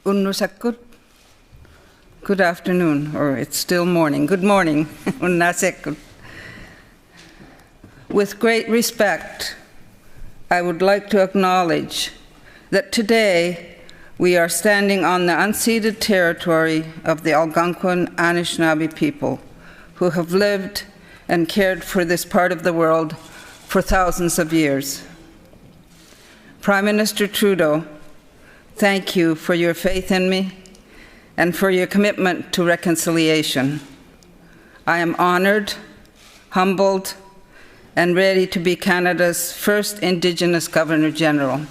S3: Unnusakut. Good afternoon, or it's still morning. Good morning. Unnasekut. With great respect, I would like to acknowledge that today we are standing on the unceded territory of the Algonquin Anishinaabe people, who have lived and cared for this part of the world for thousands of years. Prime Minister Trudeau, thank you for your faith in me and for your commitment to reconciliation. I am honored, humbled, and ready to be Canada's first Indigenous Governor General.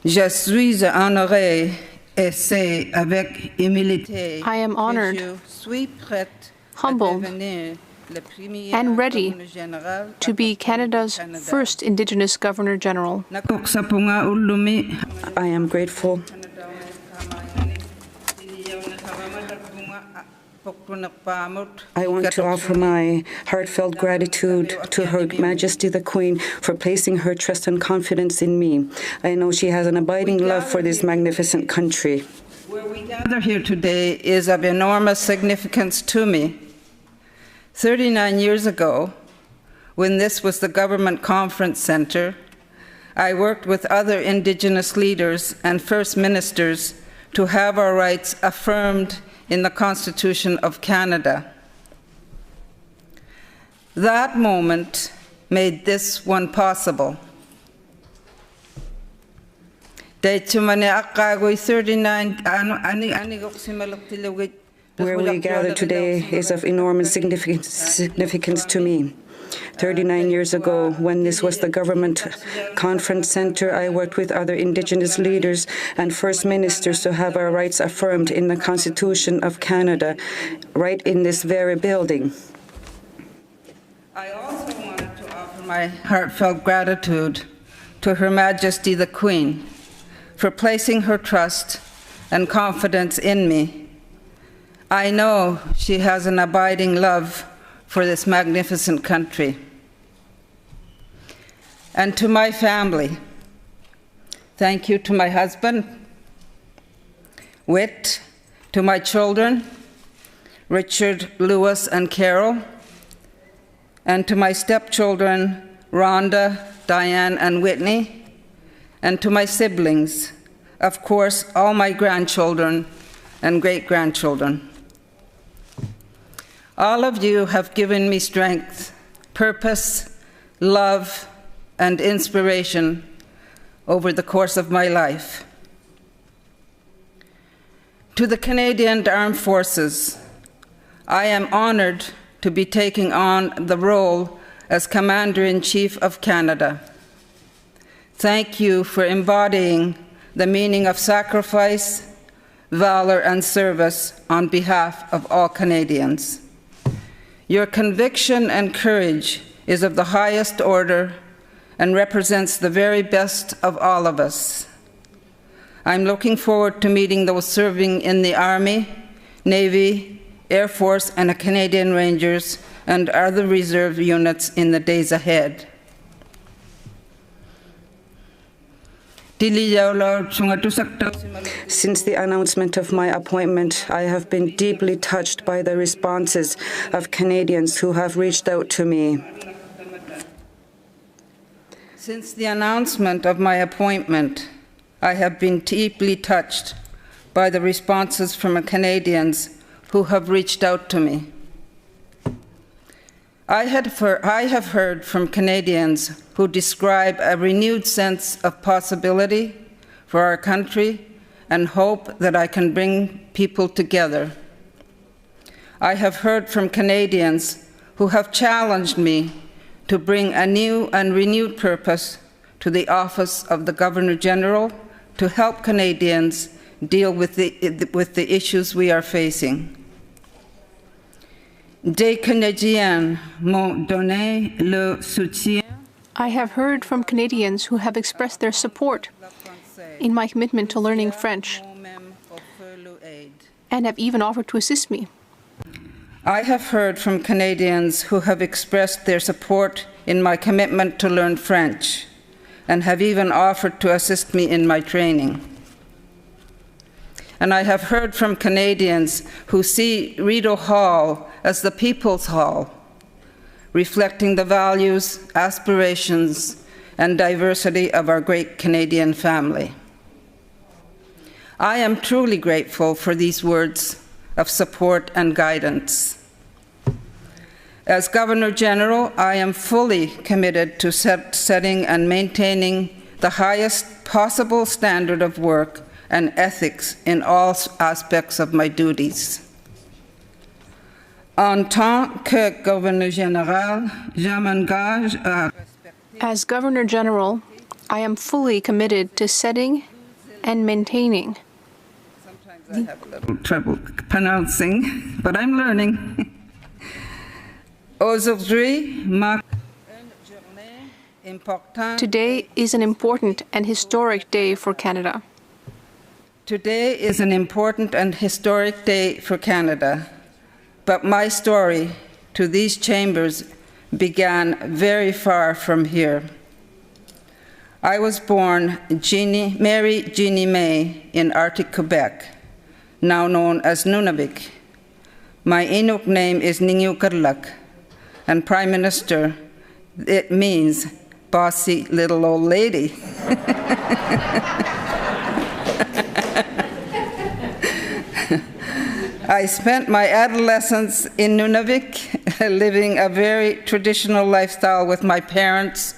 S3: Je suis honorée et c'est avec humilité
S5: I am honored,
S3: que je suis prête
S5: humbled,
S3: à devenir le premier
S5: and ready
S3: Governor General
S5: to be Canada's first Indigenous Governor General.
S3: I
S15: am grateful I want to offer my heartfelt gratitude to Her Majesty the Queen for placing her trust and confidence in me. I know she has an abiding love for this magnificent country.
S3: Where we gather here today is of enormous significance to me. 39 years ago, when this was the Government Conference Centre, I worked with other Indigenous leaders and First Ministers to have our rights affirmed in the Constitution of Canada. That moment made this one possible. Where
S15: we gather today is of enormous significance to me. 39 years ago, when this was the Government Conference Centre, I worked with other Indigenous leaders and First Ministers to have our rights affirmed in the Constitution of Canada, right in this very building.
S3: I also wanted to offer my heartfelt gratitude to Her Majesty the Queen for placing her trust and confidence in me. I know she has an abiding love for this magnificent country. And to my family, thank you to my husband, Whit, to my children, Richard, Lewis, and Carol, and to my stepchildren, Rhonda, Diane, and Whitney, and to my siblings, of course, all my grandchildren and great-grandchildren. All of you have given me strength, purpose, love, and inspiration over the course of my life. To the Canadian Armed Forces, I am honored to be taking on the role as Commander-in-Chief of Canada. Thank you for embodying the meaning of sacrifice, valor, and service on behalf of all Canadians. Your conviction and courage is of the highest order and represents the very best of all of us. I'm looking forward to meeting those serving in the Army, Navy, Air Force, and the Canadian Rangers, and other reserve units in the days ahead.
S15: Since the announcement of my appointment, I have been deeply touched by the responses of Canadians who have reached out to me.
S3: Since the announcement of my appointment, I have been deeply touched by the responses from Canadians who have reached out to me. I have heard from Canadians who describe a renewed sense of possibility for our country and hope that I can bring people together. I have heard from Canadians who have challenged me to bring a new and renewed purpose to the office of the Governor-General to help Canadians deal with the issues we are facing. Des Canadiens m'ont donné le soutien.
S5: I have heard from Canadians who have expressed their support in my commitment to learning French and have even offered to assist me.
S3: I have heard from Canadians who have expressed their support in my commitment to learn French and have even offered to assist me in my training. And I have heard from Canadians who see Rideau Hall as the People's Hall, reflecting the values, aspirations, and diversity of our great Canadian family. I am truly grateful for these words of support and guidance. As Governor-General, I am fully committed to setting and maintaining the highest possible standard of work and ethics in all aspects of my duties. En tant que Gouverneur Général, je m'engage à...
S5: As Governor-General, I am fully committed to setting and maintaining.
S3: Sometimes I have a little trouble pronouncing, but I'm learning. Aujourd'hui marque une journée importante.
S5: Today is an important and historic day for Canada.
S3: Today is an important and historic day for Canada, but my story to these chambers began very far from here. I was born Mary Jeannie May in Arctic Quebec, now known as Nunavik. My Inuk name is Ningiukudluk, and Prime Minister, it means bossy little old lady. I spent my adolescence in Nunavik, living a very traditional lifestyle with my parents.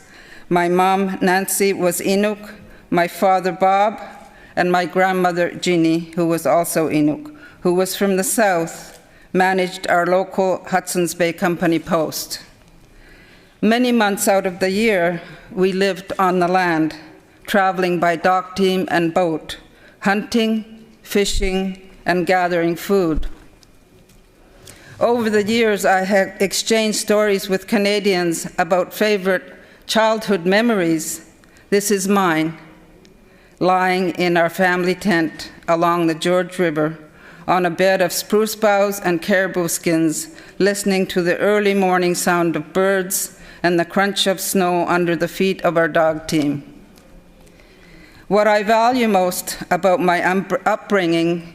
S3: My mom, Nancy, was Inuk, my father, Bob, and my grandmother, Jeannie, who was also Inuk, who was from the south, managed our local Hudson's Bay Company post. Many months out of the year, we lived on the land, traveling by dock team and boat, hunting, fishing, and gathering food. Over the years, I have exchanged stories with Canadians about favorite childhood memories. This is mine, lying in our family tent along the George River on a bed of spruce boughs and caribou skins, listening to the early morning sound of birds and the crunch of snow under the feet of our dog team. What I value most about my upbringing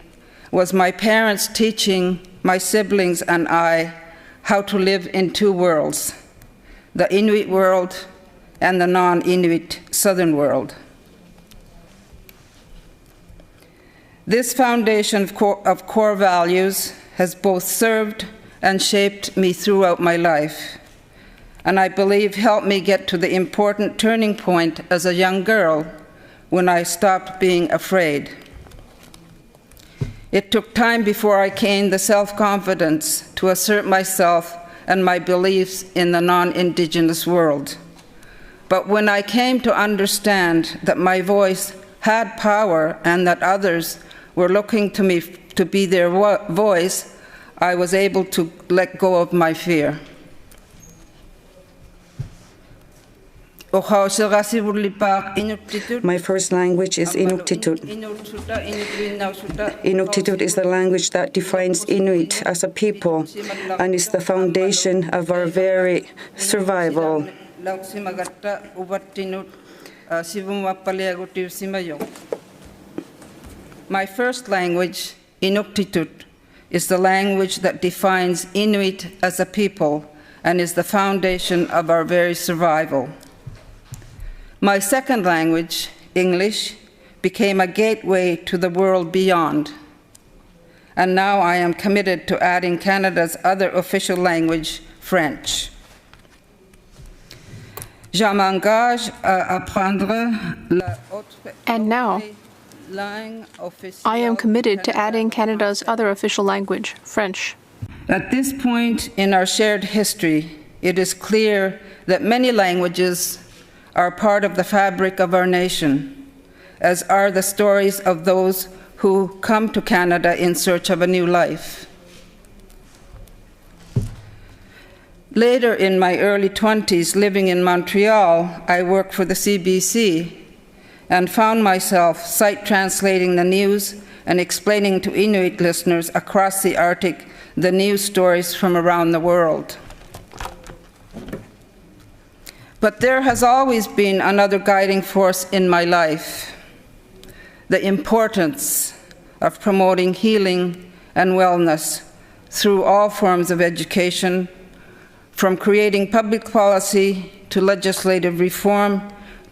S3: was my parents teaching my siblings and I how to live in two worlds, the Inuit world and the non-Inuit southern world. This foundation of core values has both served and shaped me throughout my life, and I believe helped me get to the important turning point as a young girl when I stopped being afraid. It took time before I gained the self-confidence to assert myself and my beliefs in the non-Indigenous world. But when I came to understand that my voice had power and that others were looking to me to be their voice, I was able to let go of my fear.
S15: My first language is Inuktitut. Inuktitut is the language that defines Inuit as a people and is the foundation of our very survival.
S3: My first language, Inuktitut, is the language that defines Inuit as a people and is the foundation of our very survival. My second language, English, became a gateway to the world beyond. And now I am committed to adding Canada's other official language, French. Je m'engage à apprendre la autre
S5: And now,
S3: langue officielle.
S5: I am committed to adding Canada's other official language, French.
S3: At this point in our shared history, it is clear that many languages are part of the fabric of our nation, as are the stories of those who come to Canada in search of a new life. Later in my early 20s, living in Montreal, I worked for the CBC and found myself sight translating the news and explaining to Inuit listeners across the Arctic the news stories from around the world. But there has always been another guiding force in my life: the importance of promoting healing and wellness through all forms of education, from creating public policy to legislative reform,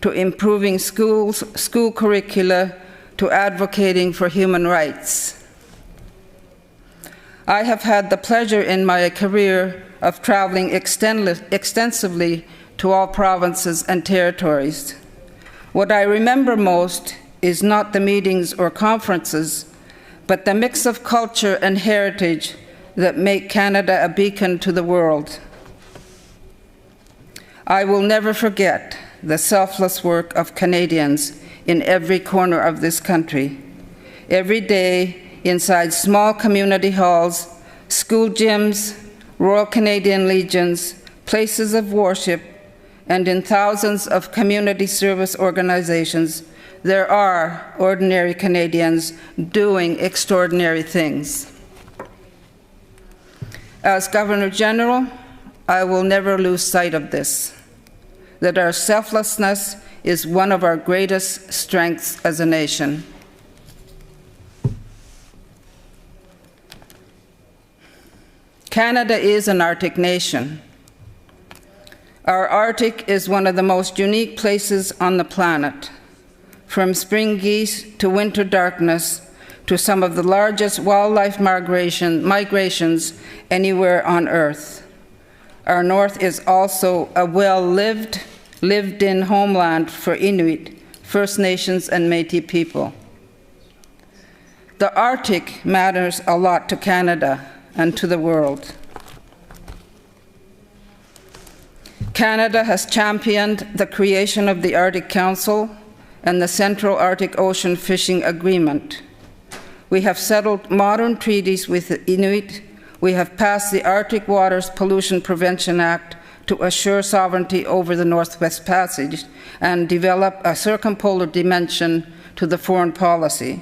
S3: to improving schools, school curricula, to advocating for human rights. I have had the pleasure in my career of traveling extensively to all provinces and territories. What I remember most is not the meetings or conferences, but the mix of culture and heritage that make Canada a beacon to the world. I will never forget the selfless work of Canadians in every corner of this country. Every day, inside small community halls, school gyms, Royal Canadian Legions, places of worship, and in thousands of community service organizations, there are ordinary Canadians doing extraordinary things. As Governor General, I will never lose sight of this, that our selflessness is one of our greatest strengths as a nation. Canada is an Arctic nation. Our Arctic is one of the most unique places on the planet. From spring geese to winter darkness to some of the largest wildlife migrations anywhere on Earth. Our north is also a lived-in homeland for Inuit, First Nations, and Métis people. The Arctic matters a lot to Canada and to the world. Canada has championed the creation of the Arctic Council and the Central Arctic Ocean Fishing Agreement. We have settled modern treaties with the Inuit. We have passed the Arctic Waters Pollution Prevention Act to assure sovereignty over the Northwest Passage and develop a circumpolar dimension to the foreign policy,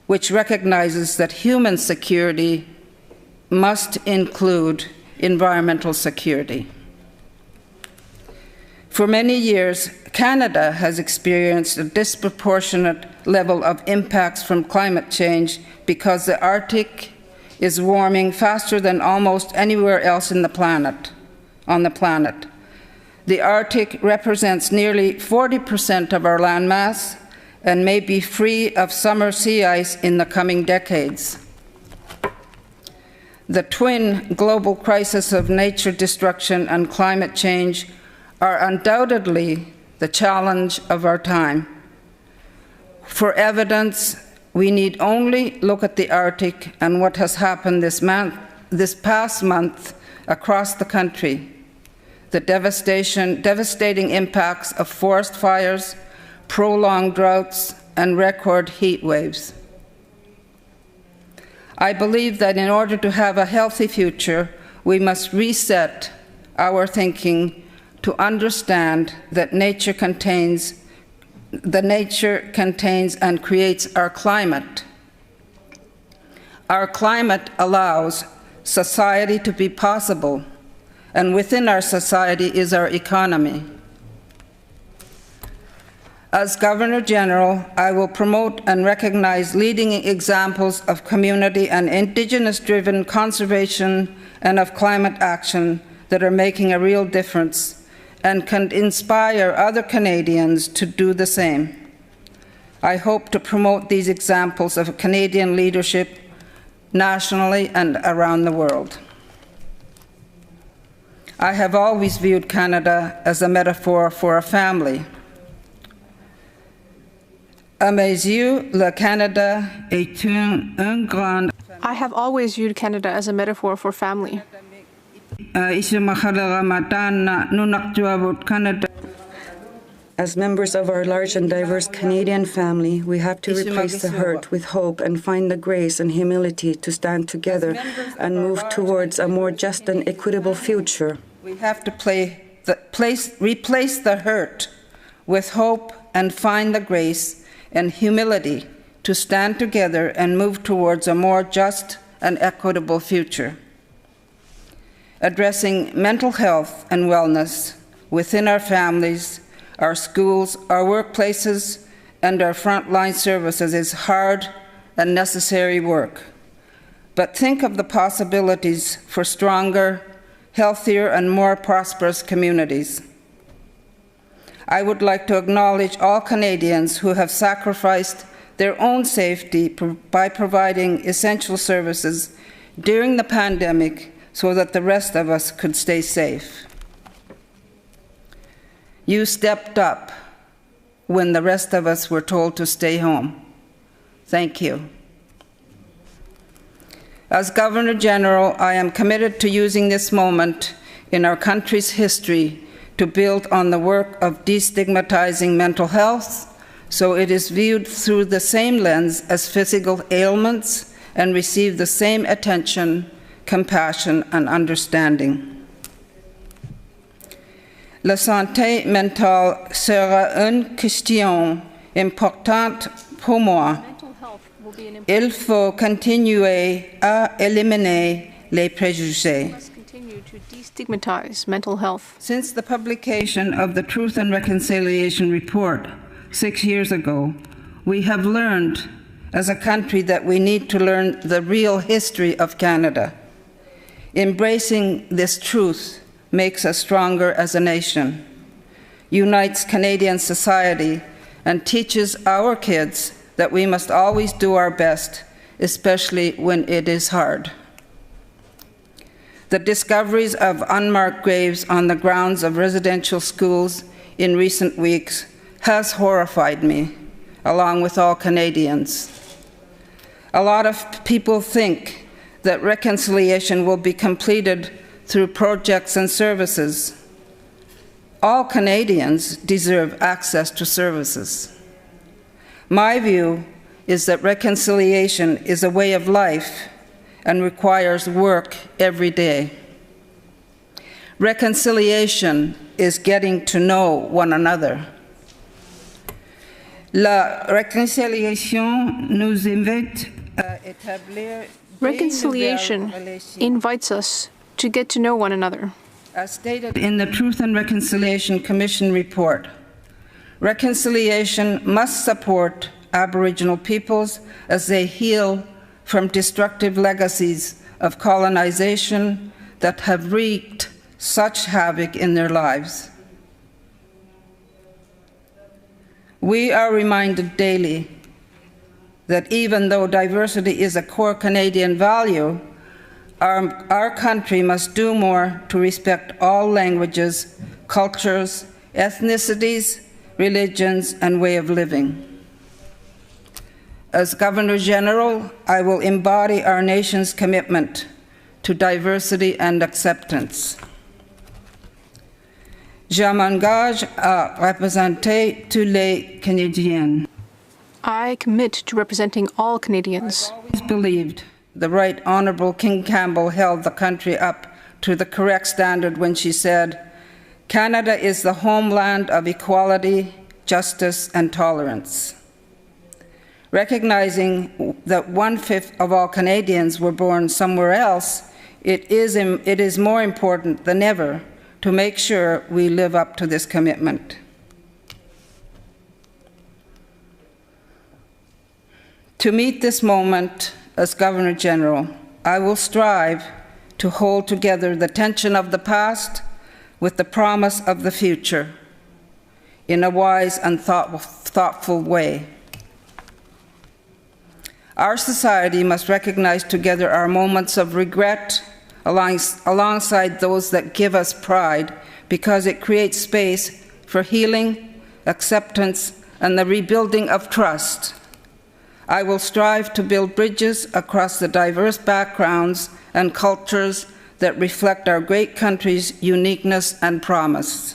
S3: which recognizes that human security must include environmental security. For many years, Canada has experienced a disproportionate level of impacts from climate change because the Arctic is warming faster than almost anywhere else on the planet. The Arctic represents nearly 40% of our landmass and may be free of summer sea ice in the coming decades. The twin global crisis of nature destruction and climate change are undoubtedly the challenge of our time. For evidence, we need only look at the Arctic and what has happened this past month across the country. The devastating impacts of forest fires, prolonged droughts, and record heat waves. I believe that in order to have a healthy future, we must reset our thinking to understand that nature contains and creates our climate. Our climate allows society to be possible, and within our society is our economy. As Governor General, I will promote and recognize leading examples of community and Indigenous-driven conservation and of climate action that are making a real difference and can inspire other Canadians to do the same. I hope to promote these examples of Canadian leadership nationally and around the world. I have always viewed Canada as a metaphor for a family. À mes yeux, le Canada est un grand.
S5: I have always viewed Canada as a metaphor for family.
S15: As members of our large and diverse Canadian family, we have to replace the hurt with hope and find the grace and humility to stand together and move towards a more just and equitable future.
S3: We have to replace the hurt with hope and find the grace and humility to stand together and move towards a more just and equitable future. Addressing mental health and wellness within our families, our schools, our workplaces, and our frontline services is hard and necessary work. But think of the possibilities for stronger, healthier, and more prosperous communities. I would like to acknowledge all Canadians who have sacrificed their own safety by providing essential services during the pandemic so that the rest of us could stay safe. You stepped up when the rest of us were told to stay home. Thank you. As Governor General, I am committed to using this moment in our country's history to build on the work of destigmatizing mental health so it is viewed through the same lens as physical ailments and receive the same attention, compassion, and understanding. La santé mentale sera une question importante pour moi. Il faut continuer à éliminer les préjugés.
S5: To destigmatize mental health.
S3: Since the publication of the Truth and Reconciliation Report 6 years ago, we have learned as a country that we need to learn the real history of Canada. Embracing this truth makes us stronger as a nation, unites Canadian society, and teaches our kids that we must always do our best, especially when it is hard. The discoveries of unmarked graves on the grounds of residential schools in recent weeks has horrified me, along with all Canadians. A lot of people think that reconciliation will be completed through projects and services. All Canadians deserve access to services. My view is that reconciliation is a way of life and requires work every day. Reconciliation is getting to know one another. La réconciliation nous invite à établir
S5: Reconciliation invites us to get to know one another.
S3: As stated in the Truth and Reconciliation Commission report, reconciliation must support Aboriginal peoples as they heal from destructive legacies of colonization that have wreaked such havoc in their lives. We are reminded daily that even though diversity is a core Canadian value, our country must do more to respect all languages, cultures, ethnicities, religions, and way of living. As Governor General, I will embody our nation's commitment to diversity and acceptance. Je m'engage à représenter tous les Canadiens.
S5: I commit to representing all Canadians.
S3: I've always believed the Right Honourable King Campbell held the country up to the correct standard when she said, Canada is the homeland of equality, justice, and tolerance. Recognizing that 1/5 of all Canadians were born somewhere else, it is more important than ever to make sure we live up to this commitment. To meet this moment as Governor General, I will strive to hold together the tension of the past with the promise of the future in a wise and thoughtful way. Our society must recognize together our moments of regret alongside those that give us pride, because it creates space for healing, acceptance, and the rebuilding of trust. I will strive to build bridges across the diverse backgrounds and cultures that reflect our great country's uniqueness and promise.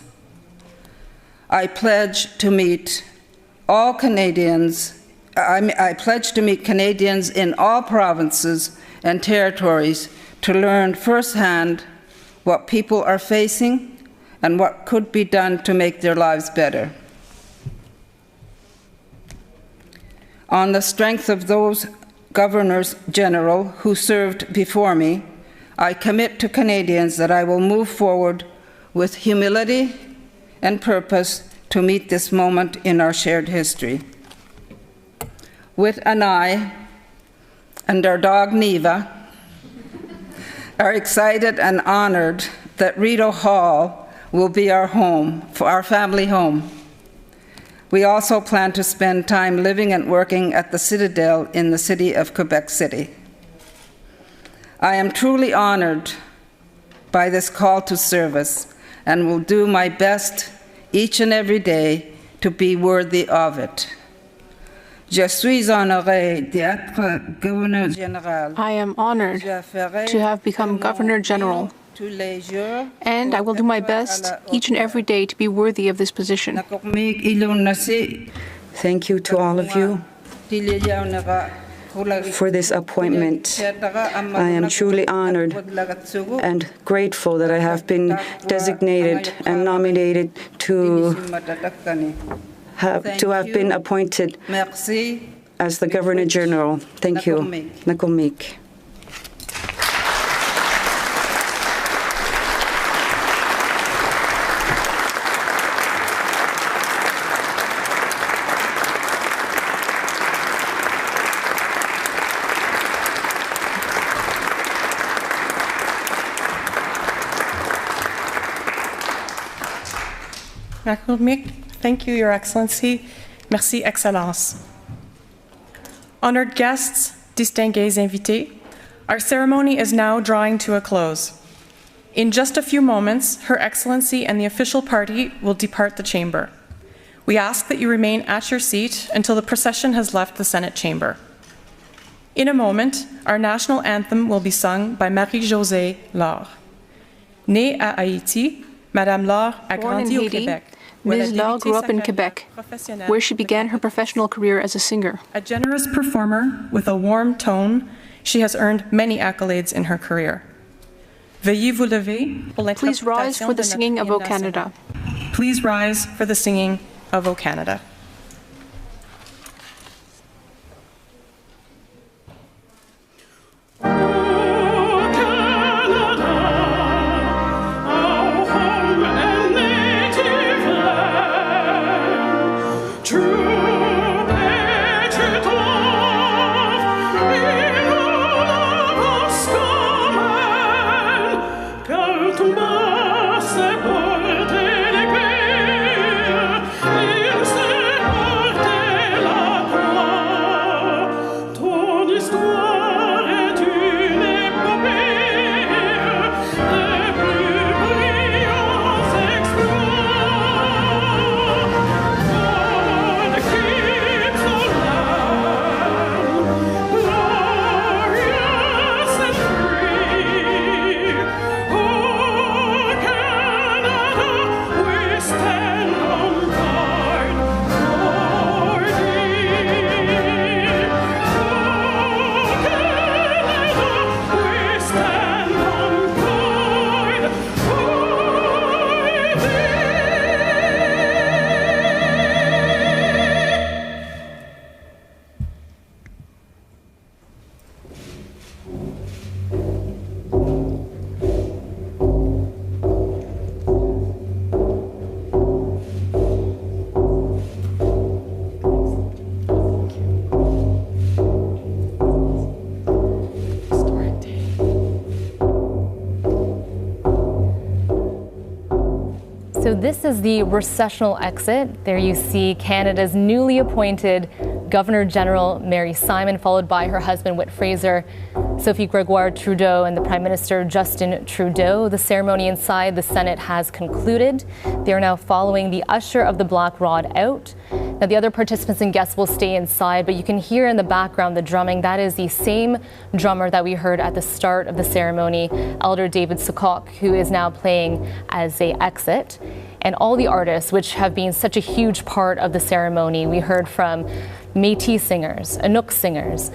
S3: I pledge to meet all Canadians. I pledge to meet Canadians in all provinces and territories to learn firsthand what people are facing and what could be done to make their lives better. On the strength of those Governors General who served before me, I commit to Canadians that I will move forward with humility and purpose to meet this moment in our shared history. Whit and I, and our dog Neva, are excited and honored that Rideau Hall will be our home, for our family home. We also plan to spend time living and working at the Citadel in the city of Quebec City. I am truly honored by this call to service and will do my best each and every day to be worthy of it. Je suis honoré d'être gouverneur général.
S5: I am honored to have become Governor General, and I will do my best each and every day to be worthy of this position.
S15: Thank you to all of you for this appointment. I am truly honored and grateful that I have been designated and nominated to have been appointed as the Governor General. Thank you. Nakomik.
S4: Thank you, Your Excellency. Merci, Excellence. Honored guests, distingués invités, our ceremony is now drawing to a close. In just a few moments, Her Excellency and the official party will depart the chamber. We ask that you remain at your seat until the procession has left the Senate chamber. In a moment, our national anthem will be sung by Marie-Josée Laure. Née à Haïti, Madame Laure a grandi au Québec.
S5: Ms. Laure grew up in Quebec, where she began her professional career as a singer.
S4: A generous performer with a warm tone, she has earned many accolades in her career. Veuillez vous lever pour l'interprétation.
S5: Please rise for the singing of O Canada.
S4: Please rise for the singing of O Canada.
S7: Tomba se porte le guerre, il se
S1: So this is the recessional exit. There you see Canada's newly appointed Governor-General Mary Simon, followed by her husband Whit Fraser, Sophie Gregoire Trudeau, and the Prime Minister Justin Trudeau. The ceremony inside the Senate has concluded. They are now following the usher of the black rod out. Now the other participants and guests will stay inside, but you can hear in the background the drumming. That is the same drummer that we heard at the start of the ceremony, Elder David Sukok, who is now playing as they exit. And all the artists, which have been such a huge part of the ceremony. We heard from Métis singers, Inuk singers,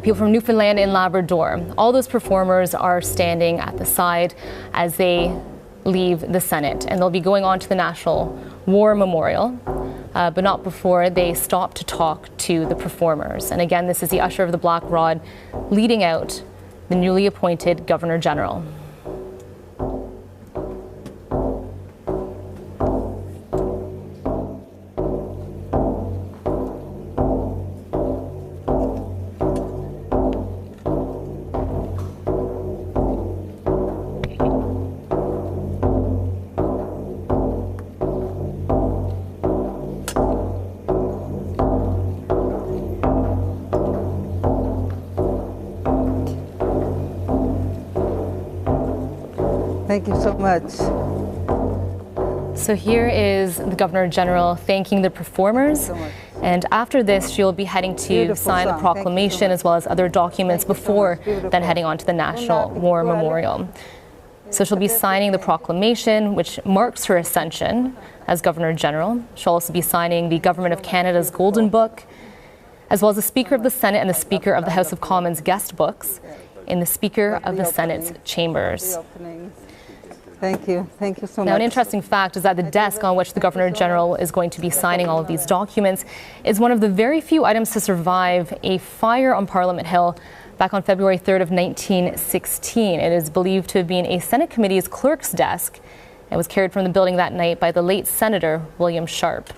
S1: people from Newfoundland and Labrador. All those performers are standing at the side as they leave the Senate, and they'll be going on to the National War Memorial, but not before they stop to talk to the performers. And again, this is the usher of the black rod leading out the newly appointed Governor General.
S12: Thank you so much.
S1: So here is the Governor General thanking the performers. And after this, she'll be heading to sign the proclamation as well as other documents before then heading on to the National War Memorial. So she'll be signing the proclamation, which marks her ascension as Governor General. She'll also be signing the Government of Canada's Golden Book, as well as the Speaker of the Senate and the Speaker of the House of Commons guest books in the Speaker of the Senate's chambers.
S12: Thank you. Thank you so much.
S1: Now, an interesting fact is that the desk on which the Governor General is going to be signing all of these documents is one of the very few items to survive a fire on Parliament Hill back on February 3rd of 1916. It is believed to have been a Senate committee's clerk's desk. It was carried from the building that night by the late Senator William Sharp.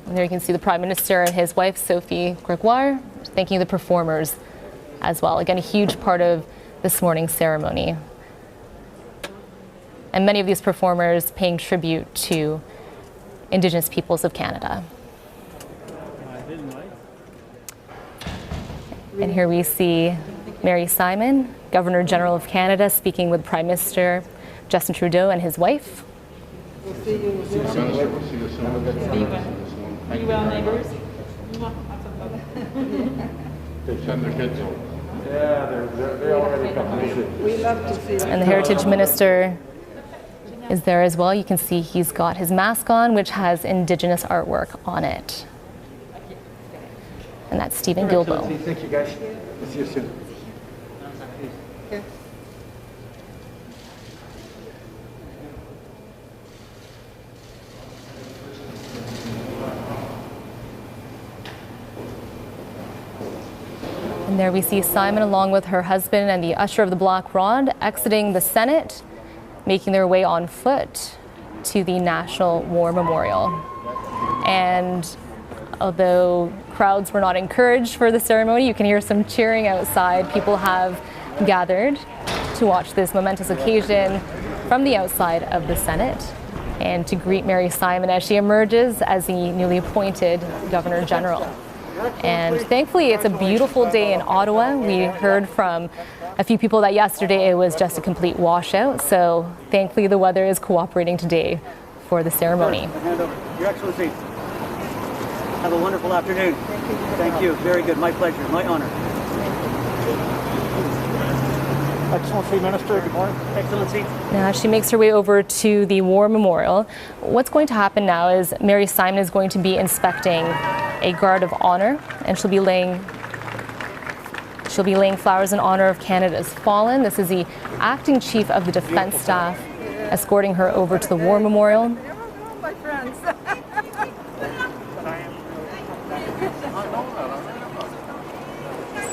S1: And there you can see the Prime Minister and his wife, Sophie Gregoire, thanking the performers as well. Again, a huge part of this morning's ceremony. And many of these performers paying tribute to Indigenous peoples of Canada. And here we see Mary Simon, Governor General of Canada, speaking with Prime Minister Justin Trudeau and his wife.
S12: We'll see you soon.
S10: Are you well, neighbors?
S16: They send their kids home. Yeah, they're already coming.
S12: We love to see them.
S1: And the Heritage Minister is there as well. You can see he's got his mask on, which has Indigenous artwork on it. And that's Stephen Gilbo.
S16: Thank you, guys. We'll see you soon.
S12: Okay.
S1: And there we see Simon along with her husband and the usher of the black rod exiting the Senate, making their way on foot to the National War Memorial. And although crowds were not encouraged for the ceremony, you can hear some cheering outside. People have gathered to watch this momentous occasion from the outside of the Senate and to greet Mary Simon as she emerges as the newly appointed Governor General. And thankfully, it's a beautiful day in Ottawa. We heard from a few people that yesterday it was just a complete washout. So thankfully, the weather is cooperating today for the ceremony.
S17: Your Excellency, have a wonderful afternoon. Thank you. Very good. My pleasure. My honor.
S16: Excellency, Minister, good morning.
S17: Excellency.
S1: Now, as she makes her way over to the War Memorial, what's going to happen now is Mary Simon is going to be inspecting a guard of honor, and she'll be laying flowers in honor of Canada's fallen. This is the acting chief of the defense staff escorting her over to the War Memorial.
S12: My friends.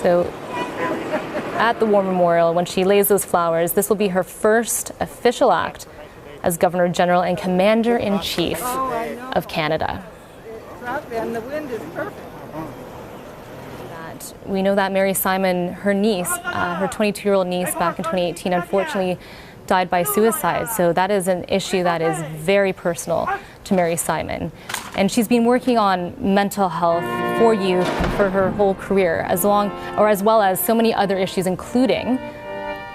S1: So at the War Memorial, when she lays those flowers, this will be her first official act as Governor General and Commander-in-Chief of Canada.
S12: And the wind is perfect.
S1: We know that Mary Simon, her niece, her 22-year-old niece back in 2018, unfortunately died by suicide. So that is an issue that is very personal to Mary Simon. And she's been working on mental health for youth for her whole career, as well as so many other issues, including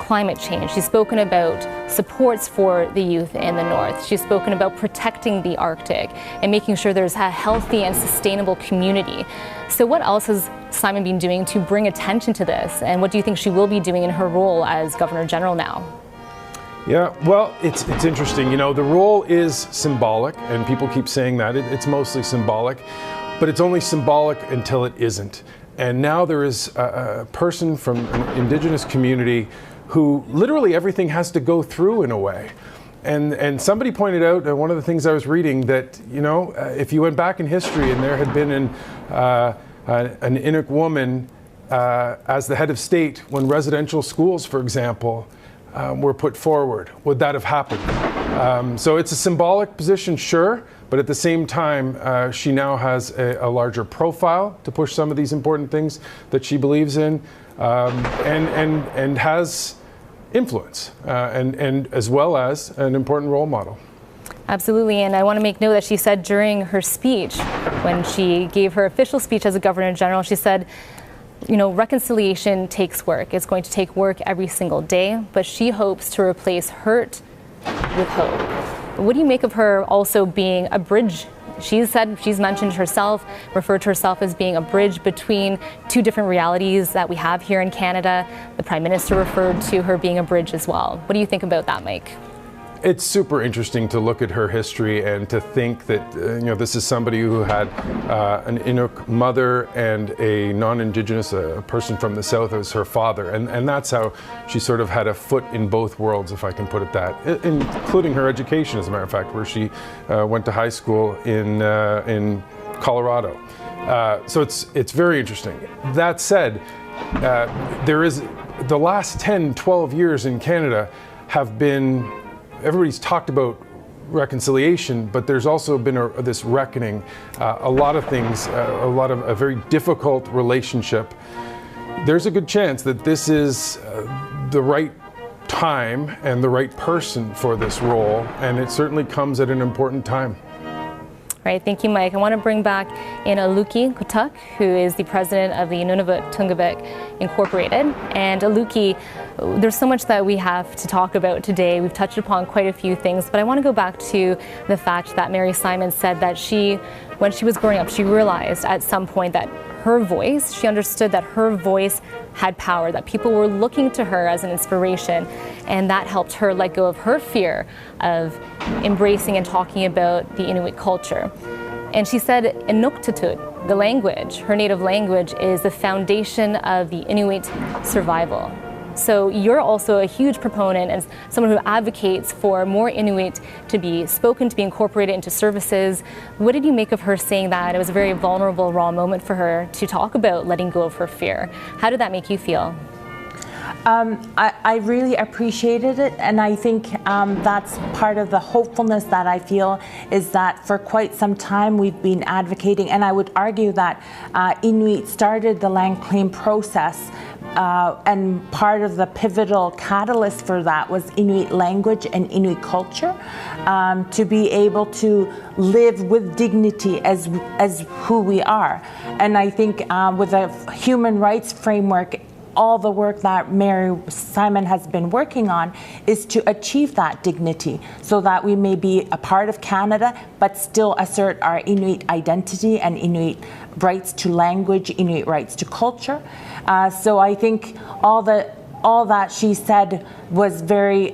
S1: climate change. She's spoken about supports for the youth in the North. She's spoken about protecting the Arctic and making sure there's a healthy and sustainable community. So what else has Simon been doing to bring attention to this? And what do you think she will be doing in her role as Governor General now?
S18: Yeah, well, it's interesting. You know, the role is symbolic, and people keep saying that. It's mostly symbolic, but it's only symbolic until it isn't. And now there is a person from an Indigenous community who literally everything has to go through in a way. And somebody pointed out, one of the things I was reading, that, you know, if you went back in history and there had been an Inuk woman as the head of state when residential schools, for example, were put forward, would that have happened? So it's a symbolic position, sure, but at the same time, she now has a larger profile to push some of these important things that she believes in, and has influence, and as well as an important role model.
S1: Absolutely, and I want to make note that she said during her speech, when she gave her official speech as a Governor General, she said, you know, reconciliation takes work. It's going to take work every single day, but she hopes to replace hurt with hope. What do you make of her also being a bridge? She's mentioned herself, referred to herself as being a bridge between two different realities that we have here in Canada. The Prime Minister referred to her being a bridge as well. What do you think about that, Mike?
S18: It's super interesting to look at her history and to think that you know, this is somebody who had an Inuk mother and a non-Indigenous, a person from the South, as her father, and that's how she sort of had a foot in both worlds, if I can put it that, including her education, as a matter of fact, where she went to high school in Colorado. So it's very interesting. That said, there is the last 10, 12 years in Canada have been. Everybody's talked about reconciliation, but there's also been this reckoning, a lot of things, a very difficult relationship. There's a good chance that this is the right time and the right person for this role, and it certainly comes at an important time.
S1: Right, thank you, Mike. I want to bring back in Ningiukudluk, who is the president of the Nunavik Incorporated. And Aluki, there's so much that we have to talk about today. We've touched upon quite a few things, but I want to go back to the fact that Mary Simon said that when she was growing up, she realized at some point that she understood that her voice had power, that people were looking to her as an inspiration, and that helped her let go of her fear of embracing and talking about the Inuit culture. And she said Inuktitut, the language, her native language, is the foundation of the Inuit survival. So you're also a huge proponent and someone who advocates for more Inuit to be spoken, to be incorporated into services. What did you make of her saying that? It was a very vulnerable, raw moment for her to talk about letting go of her fear. How did that make you feel?
S19: I really appreciated it, and I think that's part of the hopefulness that I feel, is that for quite some time we've been advocating, and I would argue that Inuit started the land claim process, and part of the pivotal catalyst for that was Inuit language and Inuit culture, to be able to live with dignity as who we are. And I think with a human rights framework, all the work that Mary Simon has been working on is to achieve that dignity, so that we may be a part of Canada but still assert our Inuit identity and Inuit rights to language, Inuit rights to culture. So I think all that she said was very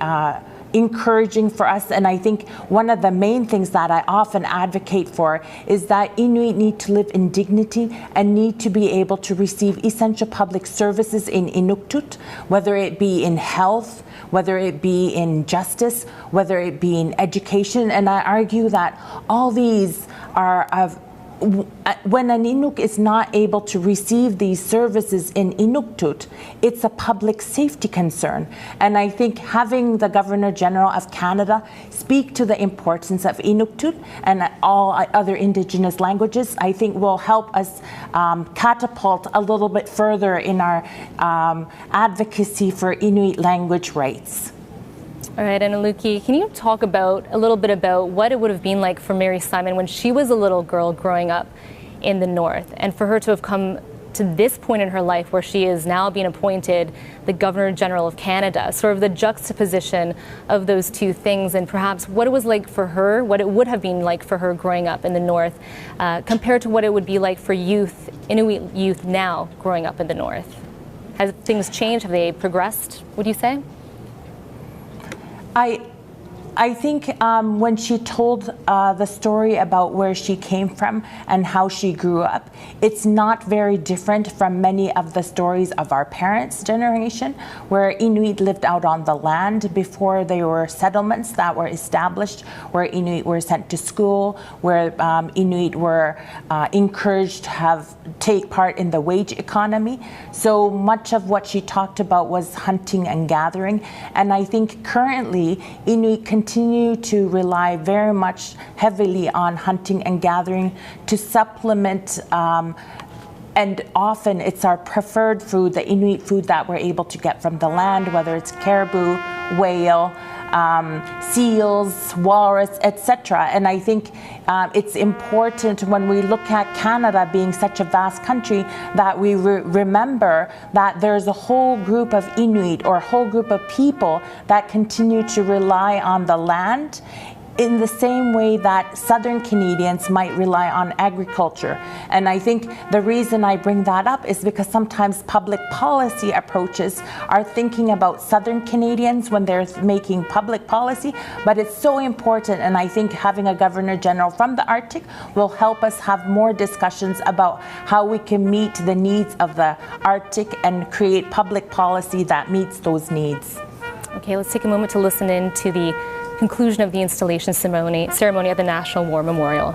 S19: encouraging for us, and I think one of the main things that I often advocate for is that Inuit need to live in dignity and need to be able to receive essential public services in Inuktitut, whether it be in health, whether it be in justice, whether it be in education. And I argue that all these are of when an Inuk is not able to receive these services in Inuktitut, it's a public safety concern. And I think having the Governor General of Canada speak to the importance of Inuktitut and all other Indigenous languages, I think will help us catapult a little bit further in our advocacy for Inuit language rights.
S1: All right, and Aluki, can you talk about a little bit about what it would have been like for Mary Simon when she was a little girl growing up in the North, and for her to have come to this point in her life where she is now being appointed the Governor General of Canada, sort of the juxtaposition of those two things, and perhaps what it was like for her, what it would have been like for her growing up in the North, compared to what it would be like for youth, Inuit youth now growing up in the North. Has things changed? Have they progressed, would you say?
S19: I think when she told the story about where she came from and how she grew up, it's not very different from many of the stories of our parents' generation, where Inuit lived out on the land before there were settlements that were established, where Inuit were sent to school, where Inuit were encouraged to take part in the wage economy. So much of what she talked about was hunting and gathering. And I think currently Inuit continue to rely very much heavily on hunting and gathering to supplement and often it's our preferred food, the Inuit food that we're able to get from the land, whether it's caribou, whale, seals, walrus, etc. And I think it's important when we look at Canada being such a vast country that we remember that there's a whole group of Inuit or a whole group of people that continue to rely on the land in the same way that Southern Canadians might rely on agriculture. And I think the reason I bring that up is because sometimes public policy approaches are thinking about Southern Canadians when they're making public policy, but it's so important, and I think having a Governor General from the Arctic will help us have more discussions about how we can meet the needs of the Arctic and create public policy that meets those needs.
S1: Okay, let's take a moment to listen in to the conclusion of the installation ceremony at the National War Memorial.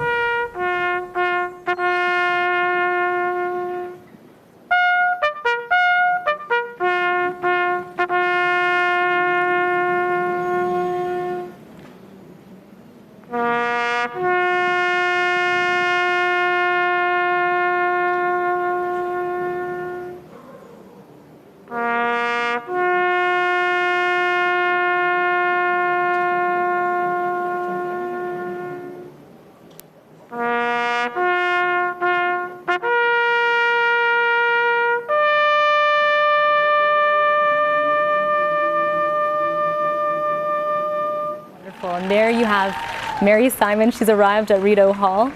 S1: And there you have Mary Simon. She's arrived at Rideau Hall,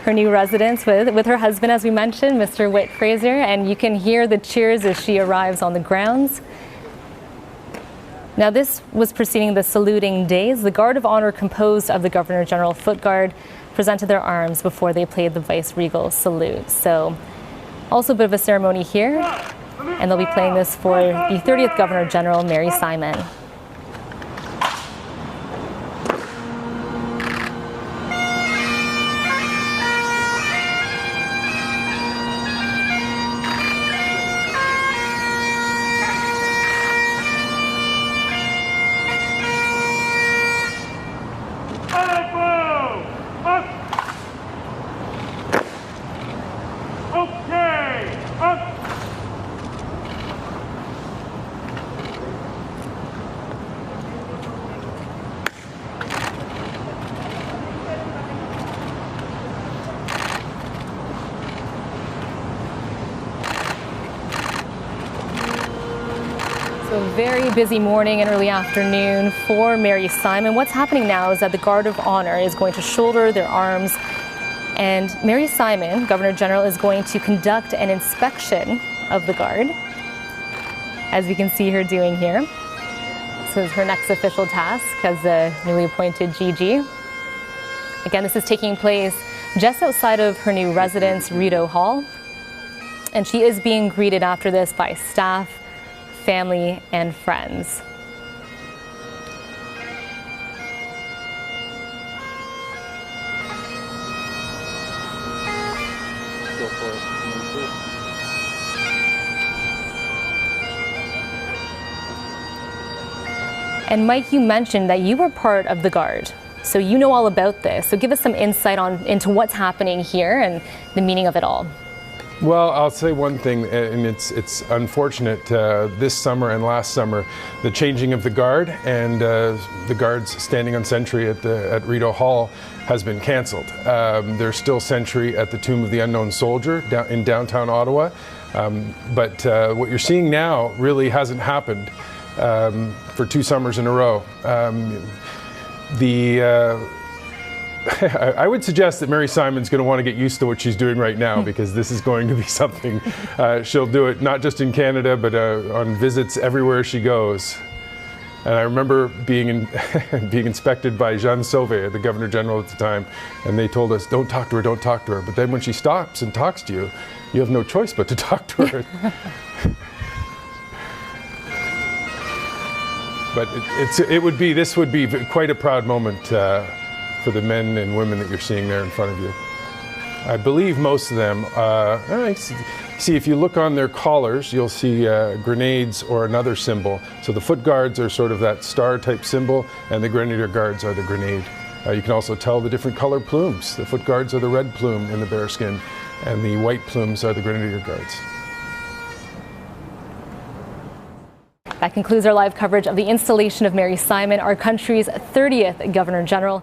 S1: her new residence with her husband, as we mentioned, Mr. Whit Fraser, and you can hear the cheers as she arrives on the grounds. Now, this was preceding the saluting days. The Guard of Honor, composed of the Governor General Foot Guard, presented their arms before they played the vice-regal salute. So, also a bit of a ceremony here, and they'll be playing this for the 30th Governor General, Mary Simon. Very busy morning and early afternoon for Mary Simon. What's happening now is that the Guard of Honor is going to shoulder their arms, and Mary Simon, Governor General, is going to conduct an inspection of the Guard, as we can see her doing here. This is her next official task as the newly appointed GG. Again, this is taking place just outside of her new residence, Rideau Hall, and she is being greeted after this by staff, family, and friends. And Mike, you mentioned that you were part of the Guard, so you know all about this. So give us some insight into what's happening here and the meaning of it all.
S18: Well, I'll say one thing, and it's unfortunate. This summer and last summer, the changing of the guard and the guards standing on sentry at Rideau Hall has been cancelled. There's still sentry at the Tomb of the Unknown Soldier in downtown Ottawa, but what you're seeing now really hasn't happened for 2 summers in a row. I would suggest that Mary Simon's going to want to get used to what she's doing right now, because this is going to be something she'll do it not just in Canada, but on visits everywhere she goes. And I remember being being inspected by Jean Sauvé, the Governor General at the time, and they told us, don't talk to her, don't talk to her. But then when she stops and talks to you, you have no choice but to talk to her. But this would be quite a proud moment for the men and women that you're seeing there in front of you. I believe most of them, see, if you look on their collars, you'll see grenades or another symbol. So the foot guards are sort of that star type symbol, and the grenadier guards are the grenade. You can also tell the different color plumes. The foot guards are the red plume in the bearskin, and the white plumes are the grenadier guards.
S1: That concludes our live coverage of the installation of Mary Simon, our country's 30th Governor General.